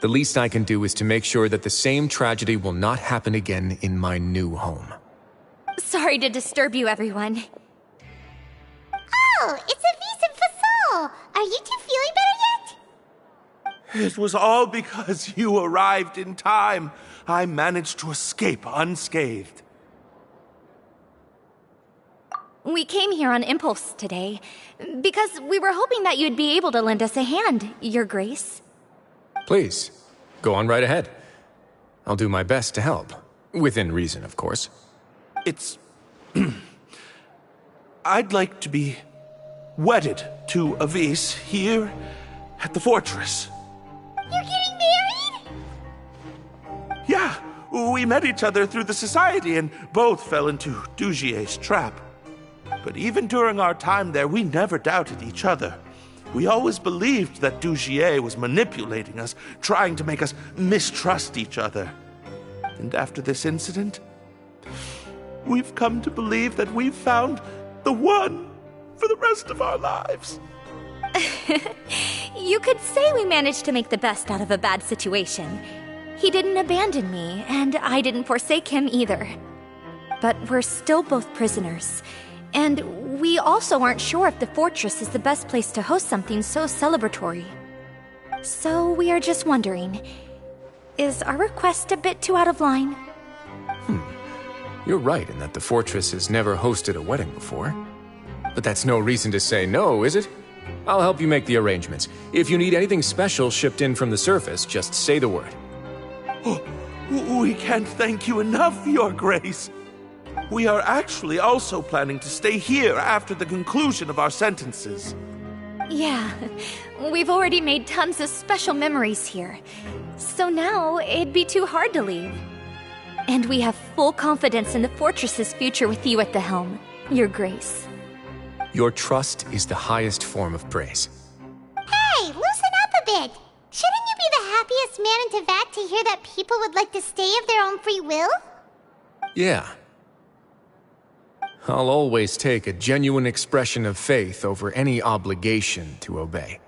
The least I can do is to make sure that the same tragedy will not happen again in my new home. Sorry to disturb you, everyone. Oh, it's a vis and fasol. Are you two feeling better yet? It was all because you arrived in time. I managed to escape unscathed. We came here on impulse today, because we were hoping that you'd be able to lend us a hand, Your Grace. Please, go on right ahead. I'll do my best to help. Within reason, of course. It's... I'd like to be wedded to Avis here at the fortress. You're getting married? Yeah, we met each other through the society and both fell into Dugier's trap. But even during our time there, we never doubted each other. We always believed that Dugier was manipulating us, trying to make us mistrust each other. And after this incident, we've come to believe that we've found the one for the rest of our lives. You could say we managed to make the best out of a bad situation. He didn't abandon me, and I didn't forsake him either. But we're still both prisoners. And we also aren't sure if the fortress is the best place to host something so celebratory. So we are just wondering, is our request a bit too out of line? You're right in that the fortress has never hosted a wedding before. But that's no reason to say no, is it? I'll help you make the arrangements. If you need anything special shipped in from the surface, just say the word. Oh, we can't thank you enough, Your Grace. We are actually also planning to stay here after the conclusion of our sentences. Yeah, we've already made tons of special memories here. So now, it'd be too hard to leave. And we have full confidence in the fortress's future with you at the helm, Your Grace. Your trust is the highest form of praise. Hey, loosen up a bit! Shouldn't you be the happiest man in Teyvat to hear that people would like to stay of their own free will? Yeah. I'll always take a genuine expression of faith over any obligation to obey.